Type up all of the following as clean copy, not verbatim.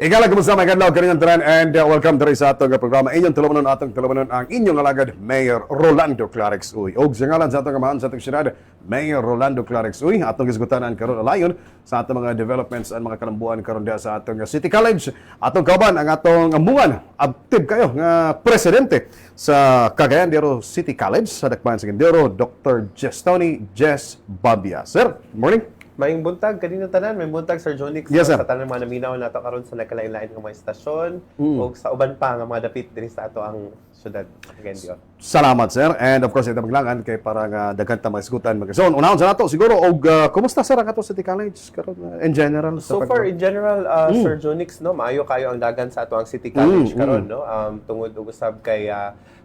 Ikala, kumusta mga kadlaw, kanyang tanan, and welcome to sa atong programa. Inyong tulumanon ang inyong alagad, Mayor Rolando Klarex Uy. O sa ngalan sa atong kamahan sa atong syudad, Mayor Rolando Klarex Uy, atong isgutanan karon alayon sa atong mga developments at mga kalambuan karon dia sa atong City College. Atong kauban ang atong amungan, active kayo nga presidente sa Cagayan de Oro City College sa Dakbayan sa Gendero, Dr. Tony Jess Babia. Sir, good morning. Maayong buntag, kanino tanan, may buntag Sir Jonix, Yes, sir. sa tanan mga naminaw nato karon sa nagkalain-lain nga mga estasyon o sa uban pa nga mga dapit dinhi sa ato ang syudad. Again, Dio. Salamat, sir. And of course, ito maglangan kay para nga daghan ta maisgutan mag-so. Unahon sa nato siguro og kumusta sir ang ato City College karon in general? So far in general, Sir Jonix, no, maayo kayo ang dagan sa ato ang City College karon, no. Tungod og usab kay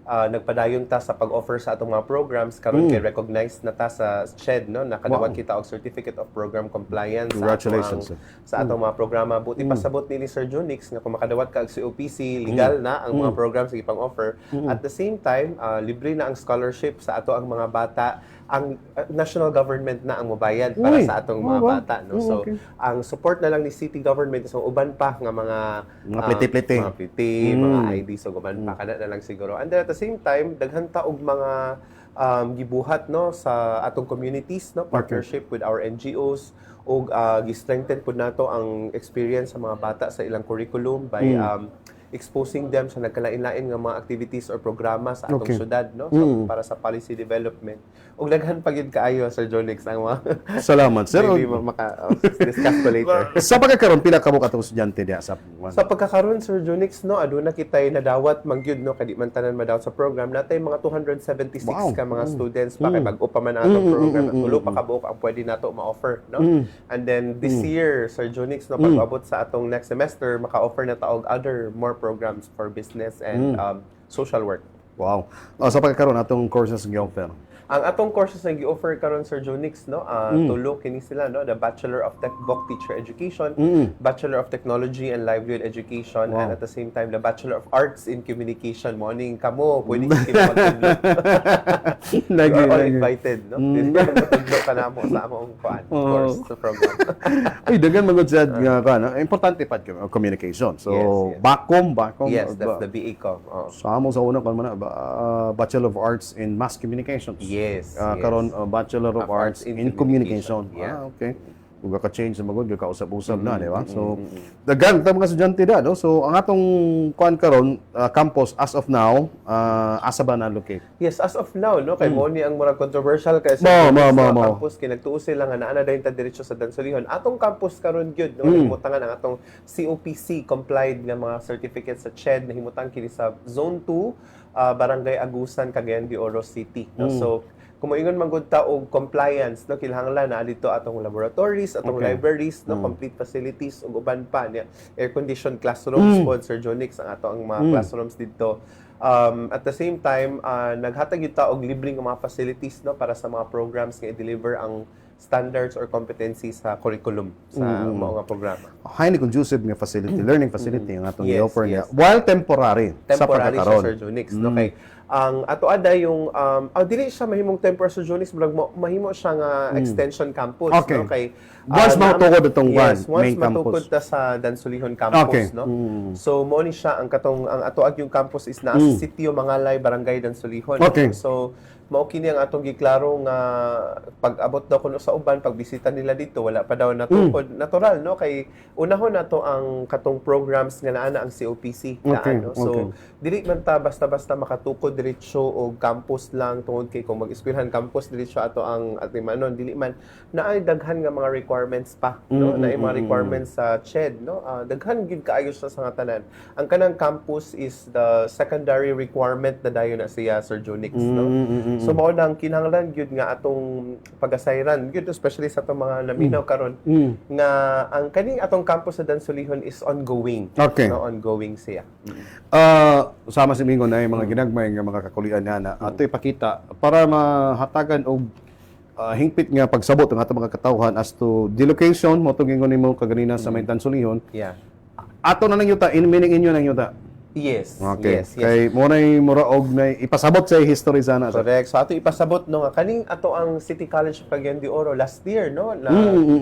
nagpadayon ta sa pag-offer sa atong mga programs karon kay recognized na ta sa SHED, no, nakadawat kita og Certificate of Program Compliance Congratulations, sa atong mga programa. Buti pasabot ni Sir Jonix nga kung makadawat ka og COPC, legal na ang mga programs nga ipang-offer. At the same time, libre na ang scholarship sa ato ang mga bata. Ang national government na ang mobayad para sa atong mga bata, no. So ang support na lang ni city government so uban pa nga mga pliti-pliti, mga pliti, mga ID so uban pa kada na lang siguro. And then at the same time daghan ta og mga gibuhat, no, sa atong communities, no, partnership with our NGOs og gi-strengthen pud nato ang experience sa mga bata sa ilang curriculum by exposing them sa nagkalain-lain nga mga activities or programa sa atong syudad, no, so, para sa policy development. Ug daghan pa gyud kaayo Sir Jonix ang mga Salamat, sir. maybe discuss ko later. Sa pagkakaroon pila ka mo katong estudyante diha sa Sa pagkakaroon Sir Jonix, no, aduna kitay nadawat mangyud, no, kadi man tanan madawat sa program natay mga 276 ka mga students pa kay bag-o pa man ang atong program. Tulo pa ka buok ang pwede nato ma-offer, no. And then this year Sir Jonix, no, pag-abot sa atong next semester maka-offer na ta og other more programs for business and social work. Wow. Sa pagkakaroon atong courses nga offer. Ang atong courses na gi-offer karon Sir Jonix, no, tulo kini sila, no, the Bachelor of Book Teacher Education, Bachelor of Technology and Livelihood Education, and at the same time the Bachelor of Arts in Communication. Morning kamo, pwede kita mag-tudlo. You are all invited, no. Tudlo ka na mo sa among course sa program. Ay, daghan magud sad nga kana. Importante pa communication. So, Yes. bakom. Yes, that's the BA ko. Sa amo sa una kon man Bachelor of Arts in Mass Communications. Yes. Karon Bachelor of Arts in Communication. Yeah. Okay. Kung ka-change na magod, ka-usap-usap na, di ba? So, daghan ta mga estudyante da, no? So, ang atong kuan karon campus as of now, asa ba na-locate? Yes, as of now, no, kay mo ni ang murag controversial kay Mo. campus kinagtuo sila nga naa na dayon ta diretso sa Dansolihon. Atong campus karon gyud, no, nahimutangan ang atong COPC complied nga mga certificates sa CHED nahimutang kini sa Zone 2, Barangay Agusan, Cagayan de Oro City, no. So kung moingon man gud ta og compliance, no, kinahanglan na dito atong laboratories, atong libraries, no, complete facilities ug uban pa niya air conditioned classrooms pod Sir Jonix ang ato ang mga classrooms dito. At the same time, naghatag yun ta og libreng mga facilities, no, para sa mga programs nga i-deliver ang standards or competencies sa curriculum sa mga programa. Highly conducive nga facility, learning facility ang atong Yes, i-offer niya. yes. While temporary sa Temporary siya pagkakaroon. Sir Jonix, no, kay ang ato ada yung dili siya mahimong temporary Sir Jonix, mahimo siya nga extension campus, Okay. no, kay Once matukod itong yes, main once matukod campus. ta sa Dansolihon campus, Okay. no. So mo ni siya ang ato yung campus is naa sa Sitio Mangalay, Barangay Dansolihon. Okay. So mao kini ang atong giklaro nga pag-abot daw kuno sa uban pagbisita nila dito wala pa daw natukod. Natural, no, kay unahon nato ang katong programs nga naa na ang COPC Okay, no. So dili man ta basta-basta makatukod diretso og campus lang tungod kay kung mag-eskwelahan campus diretso ato ang ating manon dili man naay daghan nga mga requirements pa, no, naay mga requirements sa CHED, no. Daghan gid kaayo sa nga tanan. Ang kanang campus is the secondary requirement na dayon na siya Sir Jonix, no. So mao nang kinahanglan gyud nga atong pag-asayran gyud especially sa atong mga naminaw karon nga ang kaning atong campus sa Dansolihon is ongoing. Okay. No, ongoing siya. Sama si Mingon ay mga ginagmay nga mga kakulian na ato ipakita para mahatagan og hingpit nga pagsabot ang atong mga katawhan as to the location mo tong ingon nimo kaganina sa may Dansolihon. Yeah. Ato na lang yuta in meaning inyo nang yuta. Yes, Okay. yes, yes. Kay munay muraog na ipasabot sa history sana. Correct. So ato ipasabot no nga kaning ato ang City College of Cagayan de Oro last year no na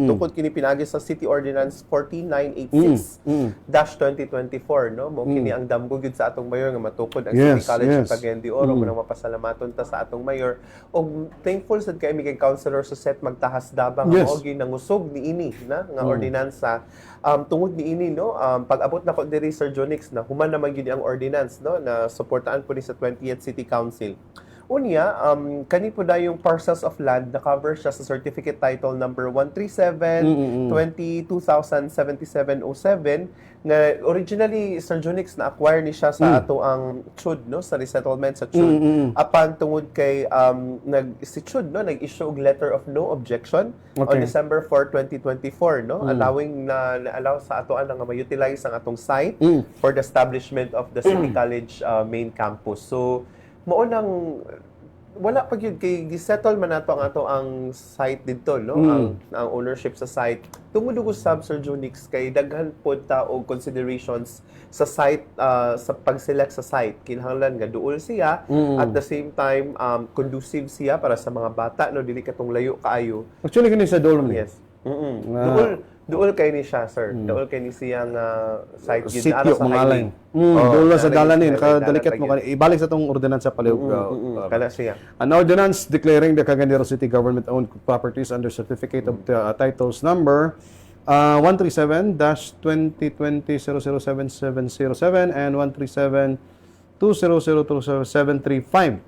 tukod kini pinagi sa City Ordinance 14986-2024 no mo kini ang damgo gyud sa atong mayor nga matukod ang City Yes, College of yes. Cagayan de Oro muna mapasalamaton ta sa atong mayor og thankful sad kay mi kay Councilor Suset magtahas dabang Yes. mao gyud nangusog ni ini na nga ordinansa tungod ni ini no pag-abot na ko diri Sir Jonix na human naman gyud ang ordinance no na suportaan po ni sa 20th City Council. Unya, kani po da yung parcels of land na cover siya sa certificate title number 137-2077-07 nga originally Sir Jonix na acquire ni siya sa ato ang CHUD no sa resettlement sa CHUD. Apan tungod kay si CHUD no nag-issue og letter of no objection on December 4, 2024 no allowing allow sa ato nga ma-utilize ang atong site for the establishment of the City College main campus. So mao nang wala pa gyud kay gisettle man nato ang site didto no ang ownership sa site tungod usab Sir Jonix kay daghan pod ta og considerations sa site sa pag-select sa site kinahanglan nga duol siya at the same time conducive siya para sa mga bata no dili katong layo kaayo. Actually kini sa Dolman. Yes. Duol kay ni siya, sir. Duol kay ni siyang site gyud Sityo sa Mangalay. highway. Doon lang sa dalan nakadalikat nakadalikat mo kani ibalik sa tong ordinansa palihog. Kana siya. An ordinance declaring the Cagayan de Oro City government-owned properties under certificate of titles number 137-2020-007707 and 137-2002-735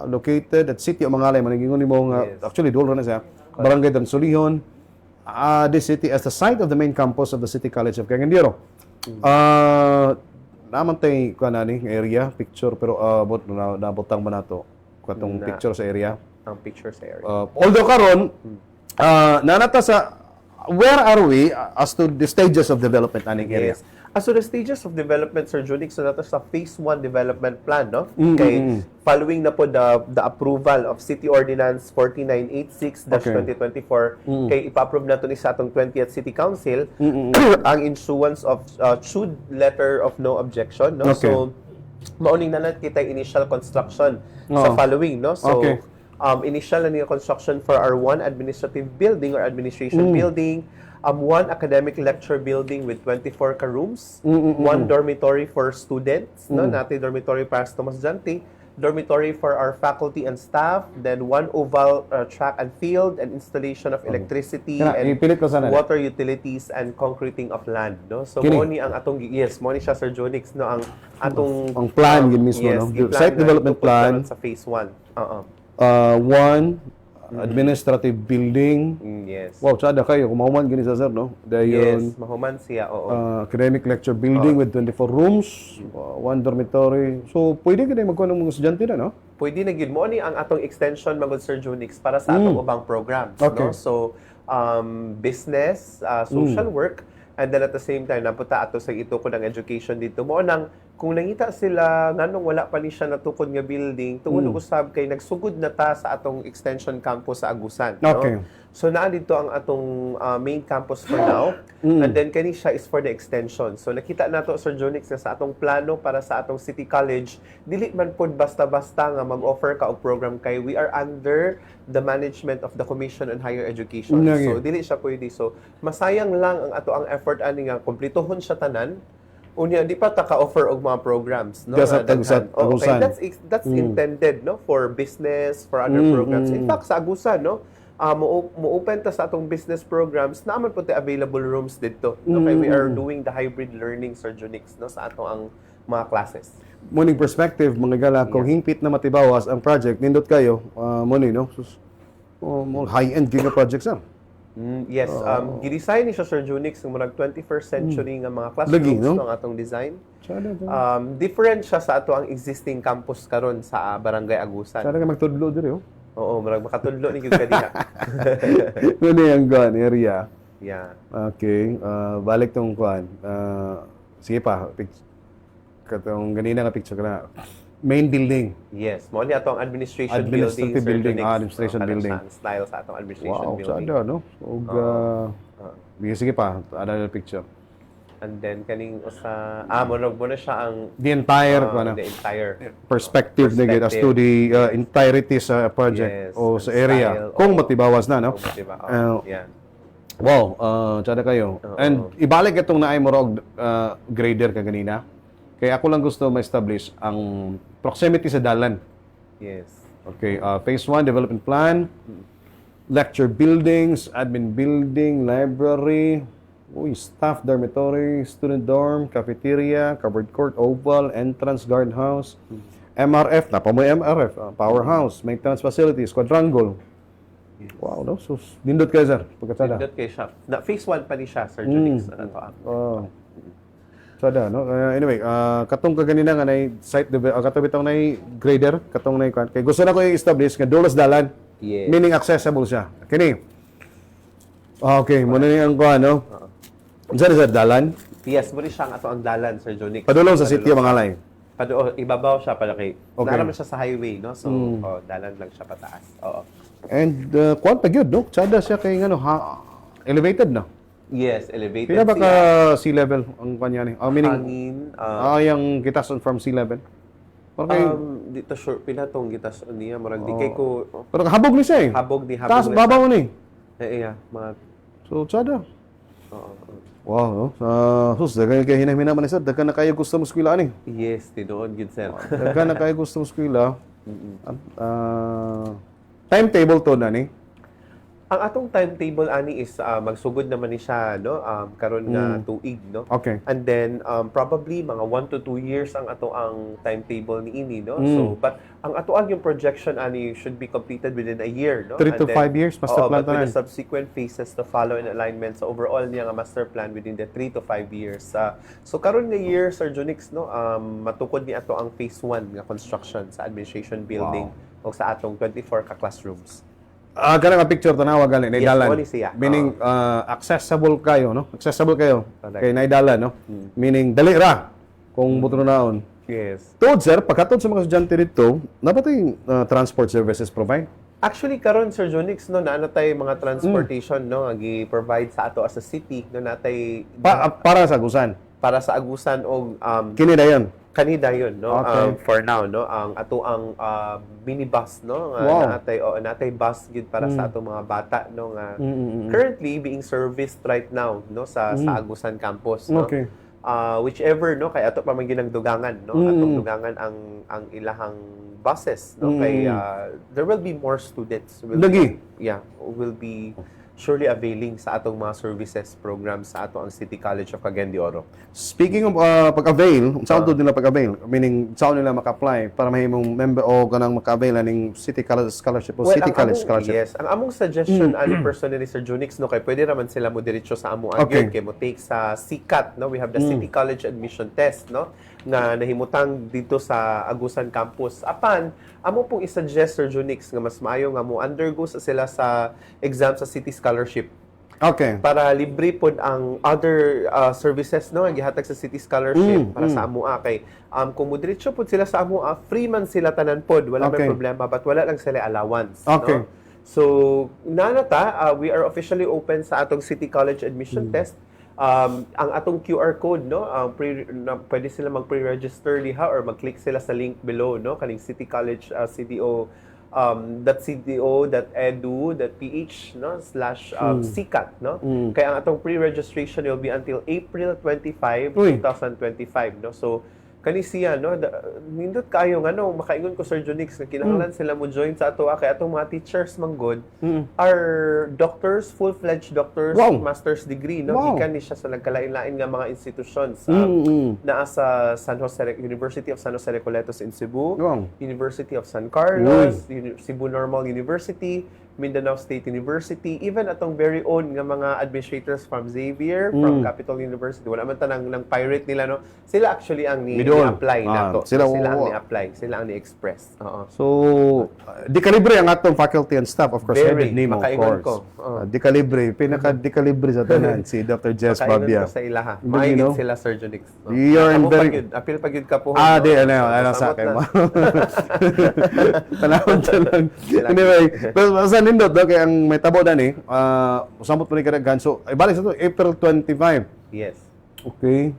located at Sitio Mangalay. Manigingon nimo nga actually duol ra na siya. Barangay Dansolihon. This city as the site of the main campus of the City College of Cagayan de Oro. Naman tay kanani area picture pero bot nabotang ba nato katong picture sa area. Ang picture sa area. Although karon nanata sa where are we as to the stages of development aning area? Yes. So the stages of development, Sir Jonix, so nato sa phase 1 development plan, no? Kay following na po the approval of City Ordinance 4986-2024, kay ipa-approve nato ni sa atong 20th City Council ang issuance of CHUD letter of no objection, no? So mauning na kita initial construction sa following, no? So initial na construction for our one administrative building or administration building, one academic lecture building with 24 ka rooms, one dormitory for students, no, natin dormitory para sa estudyante, dormitory for our faculty and staff, then one oval track and field, and installation of electricity and water utilities and concreting of land, no. So mo ni ang atong mo ni siya Sir Jonix, no, ang atong ang plan gid mismo, no, site development plan sa phase 1. One administrative building. Yes. Wow, sada kayo kumahuman gini sa sir, no? Yes, mahuman siya, oo. Academic lecture building with 24 rooms, one dormitory. So, pwede gid magkuha ng mga estudyante na, no? Pwede na gid mo ni ang atong extension magud Sir Jonix para sa atong ubang programs, no? So, business, social work, and then at the same time napunta ato sa itukod ang education dito. Mo nang kung nangita sila nganong wala pa ni siya natukod nga building, tungod usab kay nagsugod na ta sa atong extension campus sa Agusan, no? So naa dito ang atong main campus for now, and then kani siya is for the extension. So nakita nato Sir Jonix sa atong plano para sa atong City College, dili man pod basta-basta nga mag-offer ka og program kay we are under the management of the Commission on Higher Education. So dili siya pwede. So masayang lang ang ato ang effort ani nga kumplituhon siya tanan. Unya di pa ta ka-offer og mga programs, no? Okay, that's intended, no, for business, for other programs. In fact sa Agusan, no, mo-open ta sa atong business programs naman po available rooms dito. Okay, we are doing the hybrid learning, Sir Jonix, no, sa ato ang mga classes. Morning perspective, mga gala, kung hingpit na matibawas ang project, nindot kayo, morning, no? High-end giga projects, sir. Yes, gidesign ni siya Sir Jonix ng murag 21st century nga mga classrooms, no, ang atong design. Different siya sa ato ang existing campus karon sa Barangay Agusan. Sana ka magtudlo diri, oh. Oo, murag makatudlo ni gyud kadiha. Ano yung gun area? Yeah. Okay, balik tong kuan. Sige pa, katong ganina nga picture na. Main building. Yes, mo ni atong administration building, administration building. Style sa atong administration building. Wow, sada, no? Og sige pa, ada picture. And then kaning usa mo na siya ang The entire the entire perspective na as to the entirety sa project Yes, o sa ang area. style, Kung oo. matibawas na, no? diba? Uh, Wow, tsada kayo. Oo. And ibalik itong naay mo rog grader ka ganina. Kaya ako lang gusto ma-establish ang proximity sa dalan. Yes. Okay, phase 1, development plan, lecture buildings, admin building, library, staff dormitory, student dorm, cafeteria, covered court, oval, entrance, guardhouse, MRF, napamoy MRF, powerhouse, maintenance facilities, quadrangle. Wow, no? So, nindot kayo, sir, pagkatsada. Pindot kay siya. Na phase 1 pa ni siya, Sir Junix. Ano to? Oh. Sada, no? Anyway, katong kaganina nga na site, katong bitong na grader, katong na kay gusto na ko i-establish nga dulos dalan, Yes. meaning accessible siya. Kini. Okay, muna ni ang kuha, no? Saan sir, dalan? Yes, mo rin siya ang ato ang dalan, Sir Junix. Padulong sa city ang mga lay. Ibabaw siya para kay. Okay. Naraman siya sa highway, no? So, dalan lang siya pataas. Oo. And kuwan pa gyud, no? Sada siya kay ano, elevated na. Yes, elevated Pila ba ka siya. sea level ang kanya ni? Meaning, Hangin. yung kitason from sea level. Pero kay, Dito short pila tong gitas niya. Murag di kay ko pero habog ni siya eh. habog ni Taas, na babaw ni. siya. Mga So, tsada. oo. Wow, no? Sus, dagan kay hinahina man sir, dagan na kayo gusto mo eskwela ani. Yes, tinuod gid sir. Dagan na kayo gusto mo eskwela. Timetable to na ni. Ang atong timetable ani is magsugod naman ni siya no karon nga tuig no. Okay. And then probably mga 1 to 2 years ang ato ang timetable ni ini no. So but ang ato ang yung projection ani should be completed within a year no. 3 to 5 years master plan but with tanan. the subsequent phases to follow in alignment sa overall niya nga master plan within the 3 to 5 years. So karon nga year Sir Junix no matukod ni ato ang phase 1 nga construction sa administration building o sa atong 24 ka classrooms. Kanang nga picture tanawa gali na Yes, dalan. wali siya. Meaning accessible kayo, no? Accessible kayo Correct. kay naidalan, no? Meaning dali ra kung buto naon. Yes. Tuod sir, pagkatod sa mga estudyante dito, dapat yung transport services provide. Actually karon Sir Jonix no naano tay mga transportation no gi-provide sa ato as a city no natay Para sa gusan. para sa agusan og Kini dayon. kanida yun no Okay. for now no ang ato ang minibus no Wow. natay bus gid para sa ato mga bata no nga currently being serviced right now no sa Agusan campus no. Okay. Whichever no kay ato pa man ginang dugangan no atong dugangan ang ilahang buses no kay there will be more students Lagi. will be surely availing sa atong mga services programs sa ato ang City College of Cagayan de Oro. Speaking of pag-avail, saan to nila pag-avail? Meaning, saan nila maka-apply para mahimong member o kanang maka-avail ng City College Scholarship o City College Scholarship? Yes. Ang among suggestion ani personally Sir Junix no kay pwede raman sila mo diretso sa amo Okay. kay mo take sa CCAT no we have the City College admission test no nga nahimutang dito sa Agusan campus. Apan amo pong i-suggest Sir Junix nga mas maayo nga mo undergo sila sa exam sa City Scholarship Okay. para libre pod ang other services no nga gihatag sa City Scholarship para sa amo kay kung mo diretso pod sila sa amo free man sila tanan pod wala Okay. may problema but wala lang sila allowance Okay. no. So nanata we are officially open sa atong City College admission test. Ang atong QR code no pwede sila mag-pre-register diha or mag-click sila sa link below no kaning City College CDO .cdo.edu.ph no /CCAT no kaya ang atong pre-registration will be until April 25, Uy. 2025 no so kani siya no nindot kayo nga no makaingon ko Sir Junix nga kinahanglan sila mo join sa ato kay atong mga teachers manggod are doctors full-fledged doctors Wow. master's degree no Wow. gikan ni siya sa nagkalain-lain nga mga institutions naa sa University of San Jose Recoletos in Cebu, Wow. University of San Carlos, Cebu Normal University, Mindanao State University, even atong very own nga mga administrators from Xavier, from Capital University. Wala man tanang ng pirate nila no. Sila actually ang Midon. ni-apply nato. Sila Sila ang oo. ni-apply, sila ang ni-express. Oo. So, di kalibre ang atong faculty and staff, of course, Very. headed nimo, of Makaingon course. ko. Oo. Di kalibre, pinaka-di kalibre sa tanan, si Dr. Jess Kainan Babia. ko sa ilaha. But, Maigit you know, sila Sir Junix. No? you're Amo very- pagyud, apil pagyud ka po. Di, ano sa akin mo. Tanawon siya lang. Anyway, pero sa nindot, no, kaya ang may tabo na ni, usamot mo ni kadaghan. So, ibalik sa to, April 25. Yes. Okay.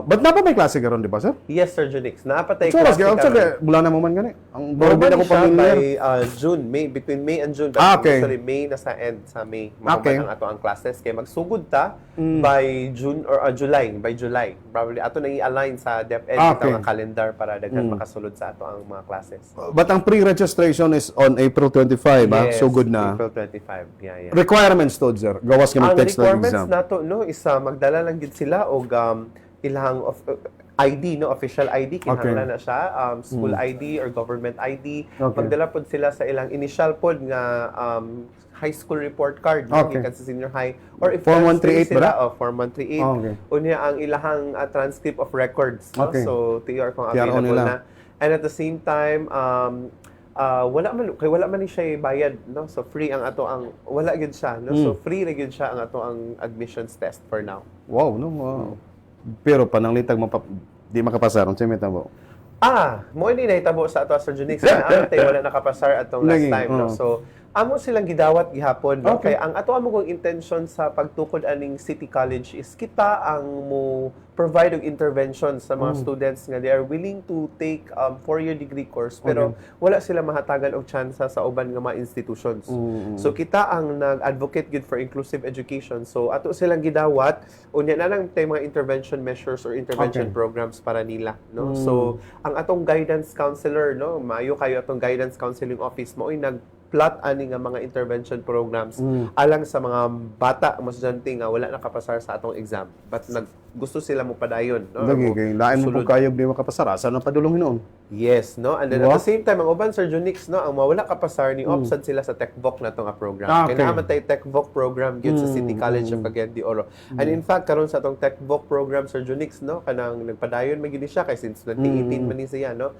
Ba't na pa may klase karon di ba, sir? Yes, Sir Junix. Naapatay So, klase kaya karon. mula na mo man gani. Ang Normal ako siya pamilyar. by June, May, between May and June. But Okay. usually, May na sa end, sa May. Okay. Mahuman ang ato ang classes. Kaya magsugod ta by June or July. By July. Probably ato nang i-align sa DepEd Okay. ang calendar para daghan makasulod sa ato ang mga classes. But ang pre-registration is on April 25, Yes, So good na. April 25. Yeah, yeah. Requirements to, sir. Gawas ka Ang mag-text ng requirements exam. nato no is magdala lang gid sila og ilang ID no, official ID kinahanglan na siya, school ID or government ID. Okay. Magdala pod sila sa ilang initial pod nga high school report card no, Okay. gikan sa senior high or if Form transfer 138 sila ba? Form 138 Okay. unya ang ilahang transcript of records no? Okay. So TR kung TR available nila. na, and at the same time wala man ni siya bayad no, so free ang ato ang wala gyud siya no, so free ra gyud siya ang ato ang admissions test for now. Wow, no? Wow. Pero pananglitag di makapasar. Ang siya may tabo. Mo ini nahitabo sa ato Sir Junix. Tay wala nakapasar atong last Lagi, time no. So amo silang gidawat gihapon no. Okay. Kay ang ato amo kong intention sa pagtukod aning City College is kita ang mo provide og intervention sa mga students nga they are willing to take 4-year degree course pero wala sila mahatagan og tsansa sa uban nga mga institutions. So kita ang nag-advocate good for inclusive education. So ato silang gidawat unya na lang tay mga intervention measures or intervention programs para nila no. So ang atong guidance counselor no, maayo kayo atong guidance counseling office mo ay nag-plot ani nga mga intervention programs alang sa mga bata mga estudyante nga wala nakapasar sa atong exam but gusto sila mo padayon no. Lagi kay lain mo Sulod. po kayog di makapasar. Asa na padulong hinuon? Yes, no? And then Diba? at the same time, ang uban, Sir Junix, no? Ang mawala ka pasar ni opsad sila sa TechVoc na itong program. Okay. Kaya naman tayo TechVoc program yun sa City College of Cagayan de Oro. And in fact, karon sa itong TechVoc program, Sir Junix, no? Kanang nagpadayon magini siya kay since 2018 man ni siya, no?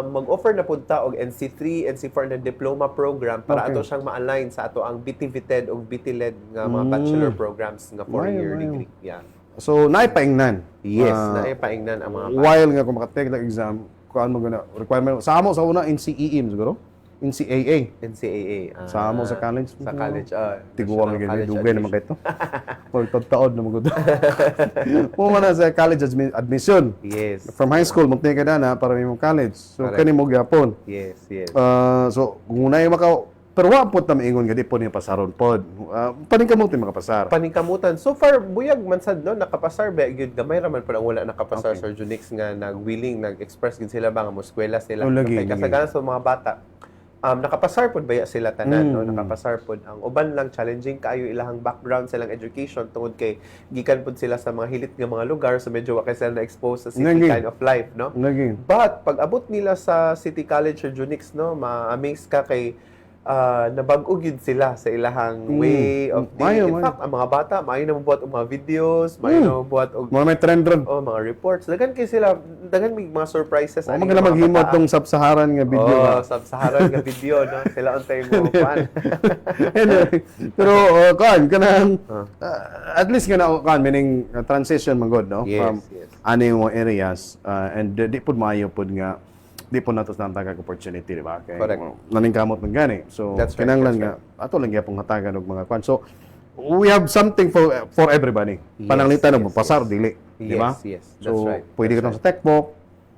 Mag-offer na punta og NC3, NC4 na diploma program para ato siyang ma-align sa ato ang BT-VTED o BT-LED nga mga bachelor programs nga 4-year degree. Yeah. So, naipaingnan. Yes, naipaingnan ang mga While nga kung makatake ng exam, kuan mo gana requirement. Sa amo sa una NCEM siguro. NCAA. NCAA. Sa amo sa college. Sa college. Tiguang National lagi College dugay naman Admission. kayto. For taon na magud. Mo man na sa college admission. Yes. From high school mo ka na para mo college. So Correct. kani mo gyapon. Yes, yes. So kung unay maka pero wa po ta maingon gadi po ni pasaron pod. Paningkamot ni makapasar. Paningkamutan. So far, buyag man sad, no? Nakapasar ba? Good, gamay raman po ang wala nakapasar, Sir Junix, nga nag-willing, nag-express gid sila ba nga mo eskwela sila. Lagi, Kay lagi. kasagaran sa mga bata, nakapasar pod ba sila tanan, no? Nakapasar pod. Ang uban lang challenging kaayo ilahang background silang education tungod kay gikan pod sila sa mga hilit nga mga lugar so medyo wa kay sila na-expose sa city Lagi. kind of life, no? Lagi. But pag abot nila sa City College or Junix, no, ma-amaze ka kay nabag-o gyud sila sa ilahang way of Mayo, In mayo. fact, ang mga bata, maayo na mabuhat og mga videos, maayo na mabuhat og Mo may trend ron. mga reports. Dagan kay sila, dagan may mga surprises. O magala maghimot tong sub-Saharan nga video ba. Sub-Saharan nga video, no? Sila untay mo fan. Anyway, pero kan kanang at least kana kan meaning transition man god no Yes, from yes. ani mo areas and di pud maayo pud nga di po natos nang tagag opportunity di ba kay Correct. naningkamot man gani so That's right, kinahanglan that's nga ato lang gyapon hatagan og mga kwan so we have something for everybody Yes, pananglitan og yes, pasar dili di ba Yes, yes. That's so right. pwede ka That's sa TechVoc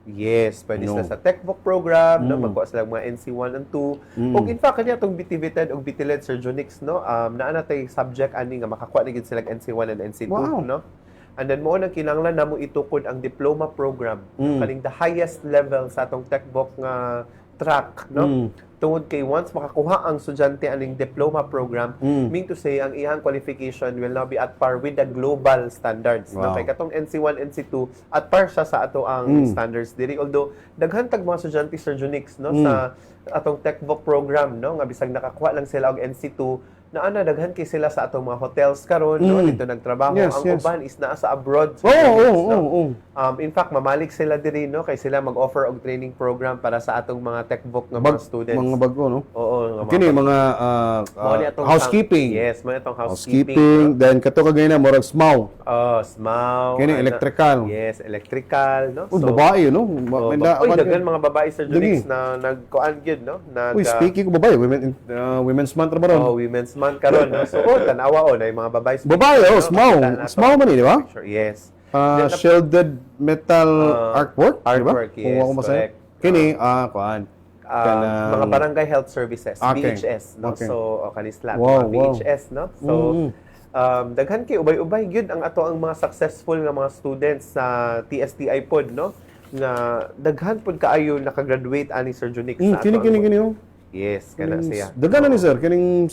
Yes, pwede No. sila sa TechVoc program, no? Magkuha sila mga NC1 and 2. O in fact, kanya itong BT-VTED o BT-LED Sir Junix, no? Naana tayo subject ani nga makakuha na gid sila NC1 and NC2, Wow. no? And then mo nang kinahanglan namo itukod ang diploma program, kaning the highest level sa atong TechVoc nga track, no? Tungod kay once makakuha ang estudyante aning diploma program, mean to say ang iyang qualification will now be at par with the global standards. No? Wow. Kay katong NC1, NC2 at par siya sa ato ang standards diri. Although daghan tag mga estudyante Sir Junix, no, sa atong TechVoc program, no, nga bisag nakakuha lang sila og NC2 na daghan kay sila sa atong mga hotels karon, no, dito nagtrabaho. Yes, Ang yes. uban is naa sa abroad. Sir Oo, Junix, oo, no? oo. In fact, mamalik sila diri, no, kay sila mag-offer og training program para sa atong mga techbook nga mga students. Mga bago, no? Oo, Kini mga Mao ni atong housekeeping. Yes, mo itong Housekeeping, then kato kagay na murag SMAW. Oh, SMAW. Kini electrical. Yes, electrical, no? Babae, no? Daghan mga babae Sir Junix na nagkuan gyud, no? Speaking of babae, Women's Month ra ba ron? Oh, Women's Month karon, no? So, tanawa na yung mga babae. Babae, SMAW. SMAW man di ba? Yes. Shielded metal artwork, artwork, diba? yes, Kung ako masaya. Kini, kuan. Mga barangay health services, Okay. BHS, no? Okay. So, kanisla, Wow, mga BHS, no? So, daghan kay ubay-ubay gyud ang ato ang mga successful nga mga students sa TSTI pod, no? Nga daghan pod kaayo nakagraduate ani Sir Junix sa ato. Kini. Yes, kana siya. Daghan na ni sir, kining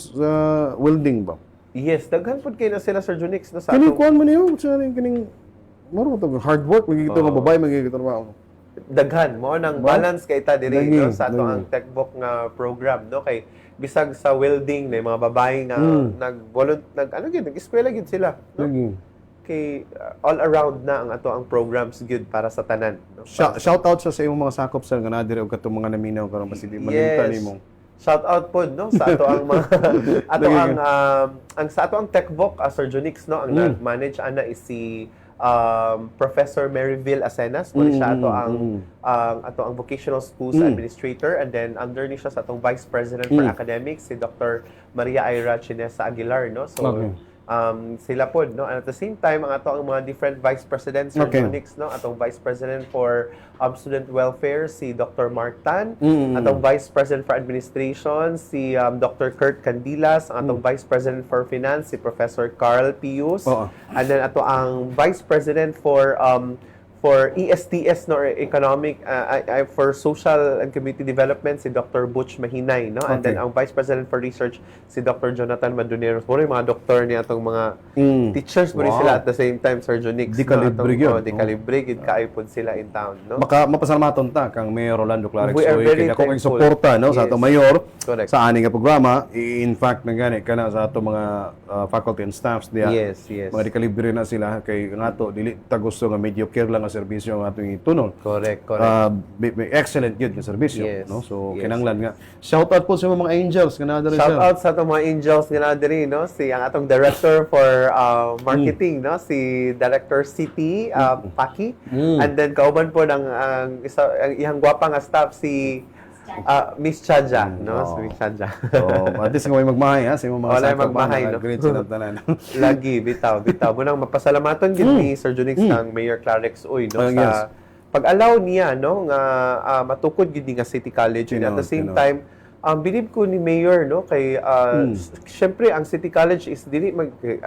welding ba? Yes, daghan pod kay na sila Sir Junix no sa Kini atong kuan man niyo, kining maro to hard work magigito nga babae magigito trabaho. daghan mo nang balance kay ta diri no sa ato ang techbook nga program, no, kay bisag sa welding na mga babae nga nag-eskwela gyud sila, no? Kay all around na ang ato ang programs gyud para sa tanan, no? Shout out sa imong mga sakop sir nga nadiri og katong mga naminaw karon pasili malimtan nimo. Shout out pod, no, sa ato ang mga ang sa ato ang techbook Sir Junix, no, ang nag-manage ana is si Professor Maryville Asenas, mo siya ato ang vocational schools administrator, and then under ni siya sa atong vice president for academics si Dr. Maria Ira Chinesa Aguilar, no. So sila pod, no, and at the same time ang ato ang mga different vice presidents Sir Junix, no, atong vice president for student welfare si Dr. Mark Tan, atong vice president for administration si Dr. Kurt Candilas, ang atong vice president for finance si Professor Carl Pius, and then ato ang vice president for ESTS, no, or economic for social and community development si Dr. Butch Mahinay, no, and then ang vice president for research si Dr. Jonathan Maduneros. Puro yung mga doktor niya atong mga teachers mo rin sila at the same time Sir Junix, Di kalibre yun. Di kalibre gid kaipon sila in town, no. Mapasalamaton ta kang Mayor Rolando Clarex We are very kaya kung thankful. suporta no sa atong mayor Correct. sa ani nga programa. In fact nagani kana sa atong mga faculty and staffs diya. Yes. Mga di kalibre na sila kay ngato dili ta gusto nga mediocre lang ang serbisyo ang atong itunon. Correct. Excellent yun yung serbisyo, Yes. no? So Yes. kinahanglan nga. Shout out po sa mga angels nga nadiri Shout out sa atong mga angels nga na diri, no, si ang atong director for marketing, no, si Director CP Paki, and then kauban po ng ang iyang gwapa nga staff si Miss Chaja, no, si Miss Chaja. So, at least nga may magmahay ha sa imong mga Wala sakop, magmahay, mga no? great sila tanan. Lagi bitaw. Munang mapasalamaton gid ni Sir Junix kang Mayor Klarex Uy, no, sa pag-allow niya, no, nga matukod gid ni nga City College, and at the same time believe ko ni Mayor, no, kay syempre ang City College is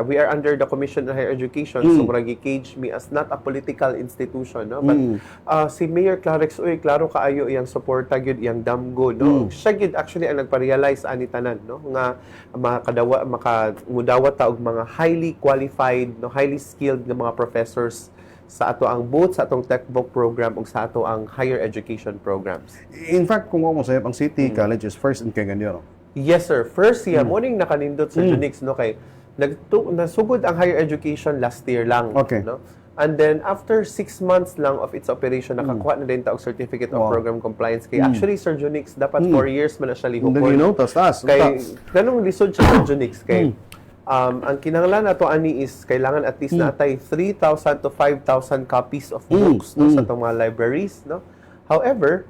we are under the Commission on Higher Education, so murag i-cage me as not a political institution, no, but si Mayor Klarex Uy, klaro kaayo iyang suporta gyud iyang damgo, no. Siya gyud actually ang nagpa-realize ani tanan, no, nga makadawat ta og mga highly qualified, no, highly skilled nga mga professors sa ato ang both sa atong techbook program ug sa ato ang higher education programs. In fact, kung mo sayap ang City College is first in Cagayan, no? Yes sir, first year morning nakanindot sa Junix, no, kay nasugod ang higher education last year lang, no. And then after 6 months lang of its operation nakakuha na din ta og certificate of program compliance kay actually Sir Junix dapat 4 years man na siya lihokon. You know, tas. Kay ganung lisod siya sa Junix kay ang kinahanglan nato ani is kailangan at least natay 3,000 to 5,000 copies of books, no, sa itong mga libraries, no. However,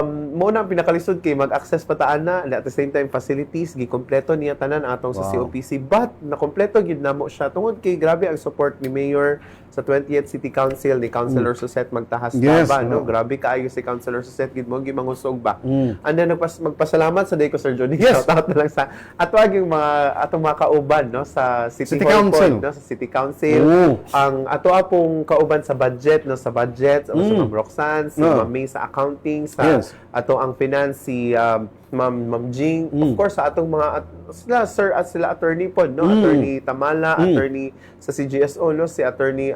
mo na ang pinakalisod kay mag-access pataan na, at the same time facilities gikompleto niya tanan atong sa COPC, but nakompleto gid namo siya tungod kay grabe ang support ni Mayor sa 20th City Council ni Councilor Suset Magtahas ba, no. Grabe kaayo si Councilor Suset gid mo gimangusog ba. And then magpasalamat sa day ko Sir Johnny. Shout out na lang sa atong mga kauban, no, sa City Council, no, sa City Council. Ang ato apong kauban sa budget, no, sa budget, sa Ma'am Roxanne, si Ma'am May sa accounting, sa ato ang finance si Ma'am Jing, of course sa atong mga sila attorney pod, no, attorney Tamala, attorney sa CGSO, no, si attorney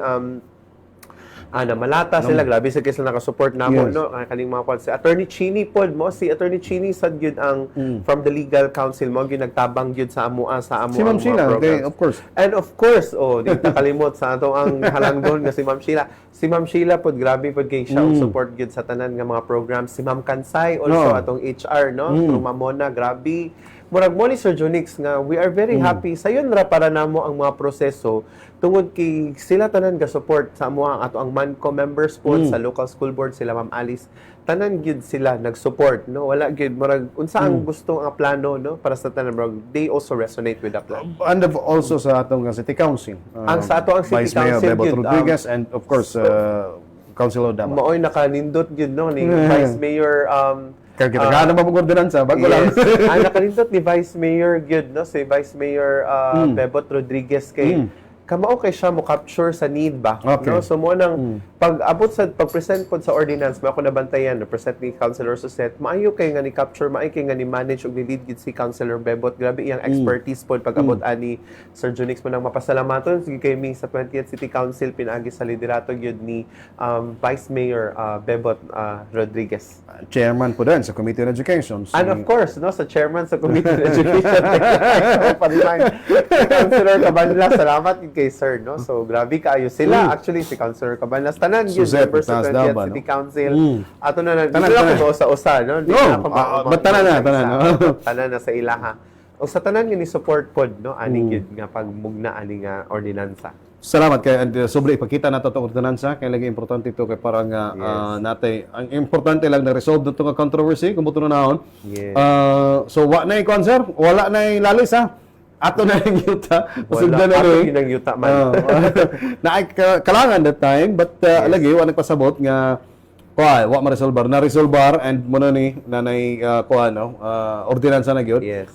Ana malata sila, grabe sila sila nakasupport namo Yes. no kaning mga kwan si Attorney Chini pod mo, si Attorney Chini sad gyud ang from the legal council mo gyud nagtabang gyud sa amo Si Ma'am ang mga Sheila, programs. of course. And of course, di nakalimot sa ato ang halangdon nga si Ma'am Sheila. Si Ma'am Sheila pod grabe pod kay siya og support gyud sa tanan nga mga programs. Si Ma'am Kansay also atong HR no, through Ma'am Mona, grabe. Murag mo ni Sir Jonix nga we are very happy sayon ra para namo ang mga proseso tungod kay sila tanan ga support sa amo ang ato ang MANCO members po sa local school board sila Ma'am Alice tanan gyud sila nag-support no, wala gyud murag unsa ang gusto ang plano no para sa tanan murag they also resonate with the plan. And also sa atong City Council. Ang sa ato ang City Vice Mayor Council Bebot gyud, Rodriguez and of course Councilor Dama. maoy nakanindot gyud no ni Vice Mayor Kaya kita gana mapag-ordinansa, bago lang. nakanindot ni Vice Mayor gyud no, si Vice Mayor Bebot Rodriguez kay kamao kay siya mo capture sa need ba Okay. no, so mo nang pag-abot sa pag-present pod sa ordinance mo ako nabantayan na present ni Councilor Suset maayo kay nga ni capture maayo kay nga ni manage ug ni lead gid si Councilor Bebot, grabe iyang expertise pod pag-abot ani Sir Jonix mo nang mapasalamaton sige kay mi sa 20th City Council pinaagi sa liderato gyud ni Vice Mayor Bebot Rodriguez. Chairman po din sa Committee on Education. And of course, no, sa chairman sa Committee on Education, Councilor Cabanlas, salamat kay Sir, no? So, grabe kaayo sila. Actually, si Councilor Cabanlas, tanan, yun, Suzette, members sa Taas 20th Daban, City no? Council. Ato na, di Tanan, sila tanan. ko usa-usa, no? Di No, na ako but tanan na, tanan, no? Tanan na sa ilaha. O sa tanan yun, support pod, no? Ani yun, nga pagmugna, ani nga ordinansa. Salamat kay and sobre ipakita nato tong ordinansa kay lagi importante ito kay para nga natay ang importante lang na resolve dito nga controversy kung buto na naon. Yes. So wa na concern, wala na lalis ha. Ato na yung yuta. Wala, ato yun ang yuta man. Na kalangan that time but lagi wa nagpasabot nga wa ma-resolbar na resolbar and mo na ni nanay ordinansa na gyud. Yes.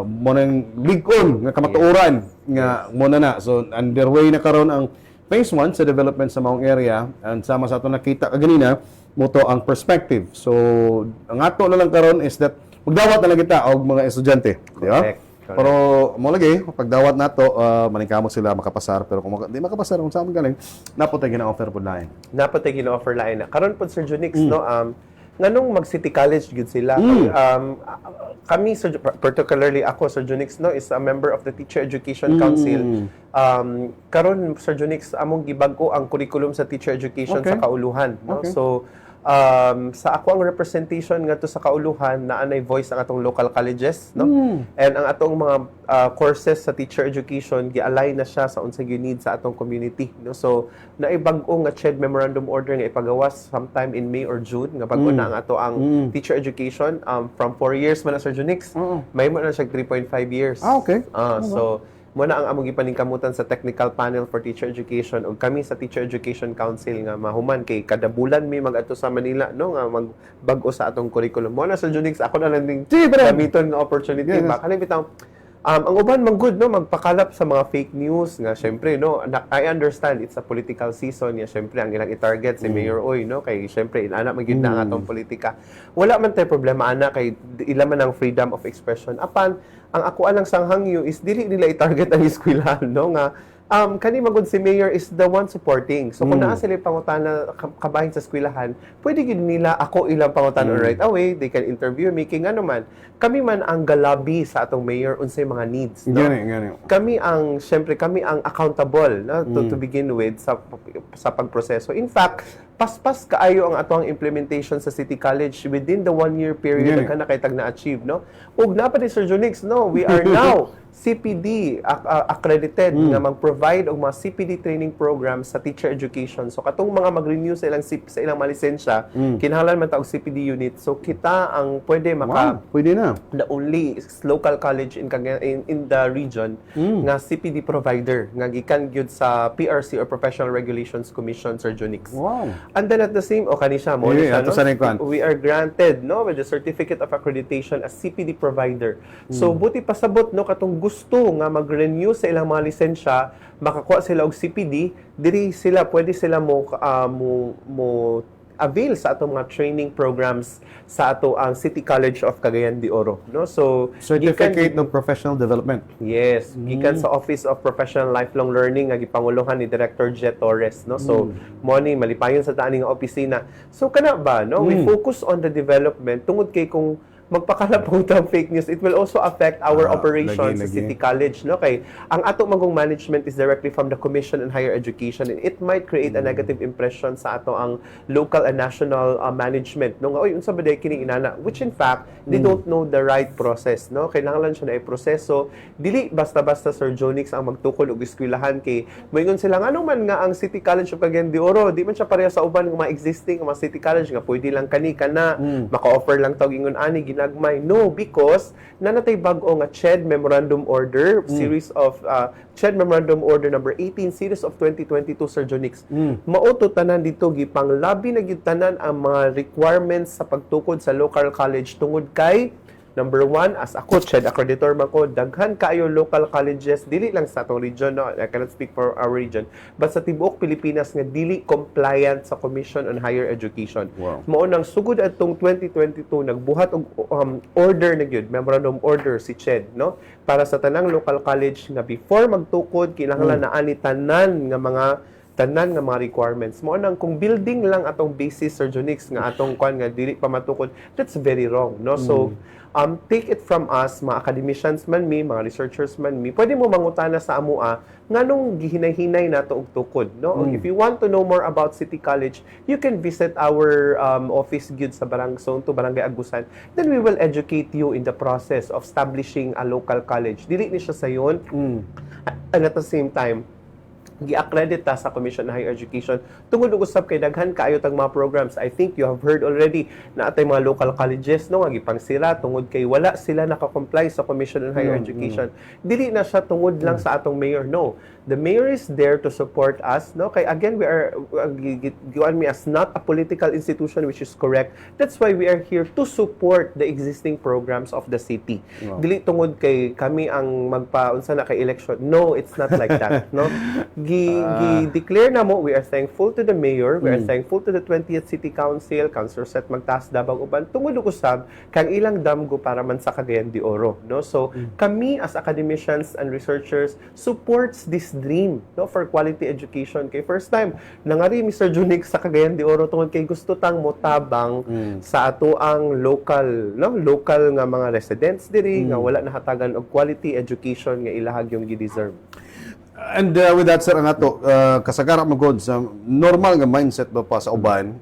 Mo nang ligon nga kamatuoran nga mo na so underway na karon ang phase 1 sa development sa maong area and sama sa ato nakita kaganina mo to ang perspective. So ang ato na lang karon is that magdawat na lang kita og mga estudyante, di ba? Correct. Pero mo lagi pagdawat nato maningkamot sila makapasar pero kung di makapasar kung saan galing naputay gina-offer pud lain. Napatay gina-offer lain na. Karon po Sir Jonix, no, nganong mag-City College gud sila. Kami, particularly ako, Sir Jonix, no, is a member of the Teacher Education Council. Karon Sir Jonix, among gibag-o ang curriculum sa Teacher Education sa Kauluhan. No? Okay. So, sa ako ang representation nga to sa Kauluhan na anay voice ang atong local colleges, no? And ang atong mga courses sa teacher education gi-align na siya sa unsang need sa atong community, no? So naibag-o nga CHED memorandum order nga ipagawas sometime in May or June nga bag-o na ang ato ang teacher education from 4 years man na Sir Jonix. May mo na siya 3.5 years. Okay. So muna ang among gipaningkamutan sa Technical Panel for Teacher Education ug kami sa Teacher Education Council nga mahuman kay kada bulan mi mag-adto sa Manila no nga magbag-o sa atong curriculum. Mo na Sir Jonix, ako na lang ding gamiton nga opportunity ba kanang bitaw ang uban man good no magpakalap sa mga fake news nga syempre no I understand it's a political season ya syempre ang ilang i-target si Mayor Oy no kay syempre inana man gyud na ang atong politika. Wala man tay problema ana kay ila man ang freedom of expression. Apan ang ako anang sanghangyo is dili nila i-target ang eskwelahan no nga kani magud si Mayor is the one supporting. So kung naa sila pangutana kabahin sa eskwelahan, pwede gid nila ako ilang pangutana right away, they can interview me king ano man. Kami man ang galabi sa atong mayor unsay mga needs, no? Gani. Kami ang syempre kami ang accountable no to begin with sa pagproseso. In fact, paspas kaayo ang atong implementation sa City College within the 1-year period na kay tag na-achieve no. Ug na pa ni Sir Jonix no, we are now CPD accredited nga mag-provide og mga CPD training programs sa teacher education. So katong mga mag-renew sa ilang malisensya, kinahanglan man ta og CPD unit. So kita ang pwede pwede na. The only local college in the region nga CPD provider nga gikan gyud sa PRC or Professional Regulations Commission, Sir Jonix. Wow. And then at the same kanisa mo ato sa nikuan. we are granted no with the certificate of accreditation as CPD provider. So buti pasabot no katong gusto nga mag-renew sa ilang mga lisensya, makakuha sila og CPD, diri sila pwede sila mo mag-avail sa atong mga training programs sa ato ang City College of Cagayan de Oro, no? So Certificate of Professional Development. yes, gikan sa Office of Professional Lifelong Learning nga gipanguluhan ni Director Jet Torres, no? So mo ni malipayon sa taan nga opisina. So kana ba, no? We focus on the development tungod kay kung magpakalapong tang fake news, it will also affect our operations sa City College, no? Kay ang ato magong management is directly from the Commission on Higher Education, and it might create a negative impression sa ato ang local and national management, no? Nga oy unsa ba day kini inana, which in fact they don't know the right process, no? Kailangan siya na proseso, dili basta-basta Sir Jonix ang magtukod og eskwelahan kay moingon sila ngano man nga ang City College of Cagayan de Oro di man siya pareha sa uban ng mga existing mga City College nga pwede lang kani kana maka-offer lang tawag ingon ani ginagmay. No, because nanatay bag-o nga CHED Memorandum Order series of CHED Memorandum Order number 18 series of 2022 Sir Jonix. Mauto tanan dito gipanglabi na gyud tanan ang mga requirements sa pagtukod sa local college tungod kay number one, as ako, CHED accreditor man ko, daghan kaayo local colleges, dili lang sa atong region, no? I cannot speak for our region, but sa tibuok Pilipinas nga dili compliant sa Commission on Higher Education. Wow. Mao nang sugod atong 2022, nagbuhat og order na gyud, memorandum order si CHED, no? Para sa tanang local college nga before magtukod, kinahanglan na ani tanan nga mga requirements. Mo nang kung building lang atong basis Sir Jonix nga atong kwan nga dili pa matukod, that's very wrong, no? So take it from us, mga academicians man mi, mga researchers man mi, pwede mo mangutana sa amua nganong gihinay-hinay nato og tukod, no? If you want to know more about City College, you can visit our office gyud sa Zone 2 Barangay Agusan. Then we will educate you in the process of establishing a local college. Dili ni siya sayon. And at the same time, gi-accredit ta sa Commission on Higher Education tungod og usab kay daghan kaayo tag mga programs. I think you have heard already na atay mga local colleges no nga gipangsira tungod kay wala sila naka-comply sa Commission on Higher Education. Dili na siya tungod lang sa atong mayor, no. The mayor is there to support us, no. Kay again we are giwan me as not a political institution, which is correct. That's why we are here to support the existing programs of the city. Dili tungod kay kami ang magpaunsa na kay election. No, it's not like that, no. Gi-declare na mo, we are thankful to the mayor, we are thankful to the 20th City Council, Councilor Seth Magtaas Dabang uban, tungod og usab kang ilang damgo para man sa Cagayan de Oro, no? So, kami as academicians and researchers supports this dream, no, for quality education. Kay first time nangari Mr. Junix sa Cagayan de Oro tungod kay gusto tang motabang sa ato ang local, no, local nga mga residents diri nga wala nahatagan og quality education nga ilahag yung gi-deserve. And with that, sir, ang ato, kasagara mo god sa normal nga mindset ba pa sa uban,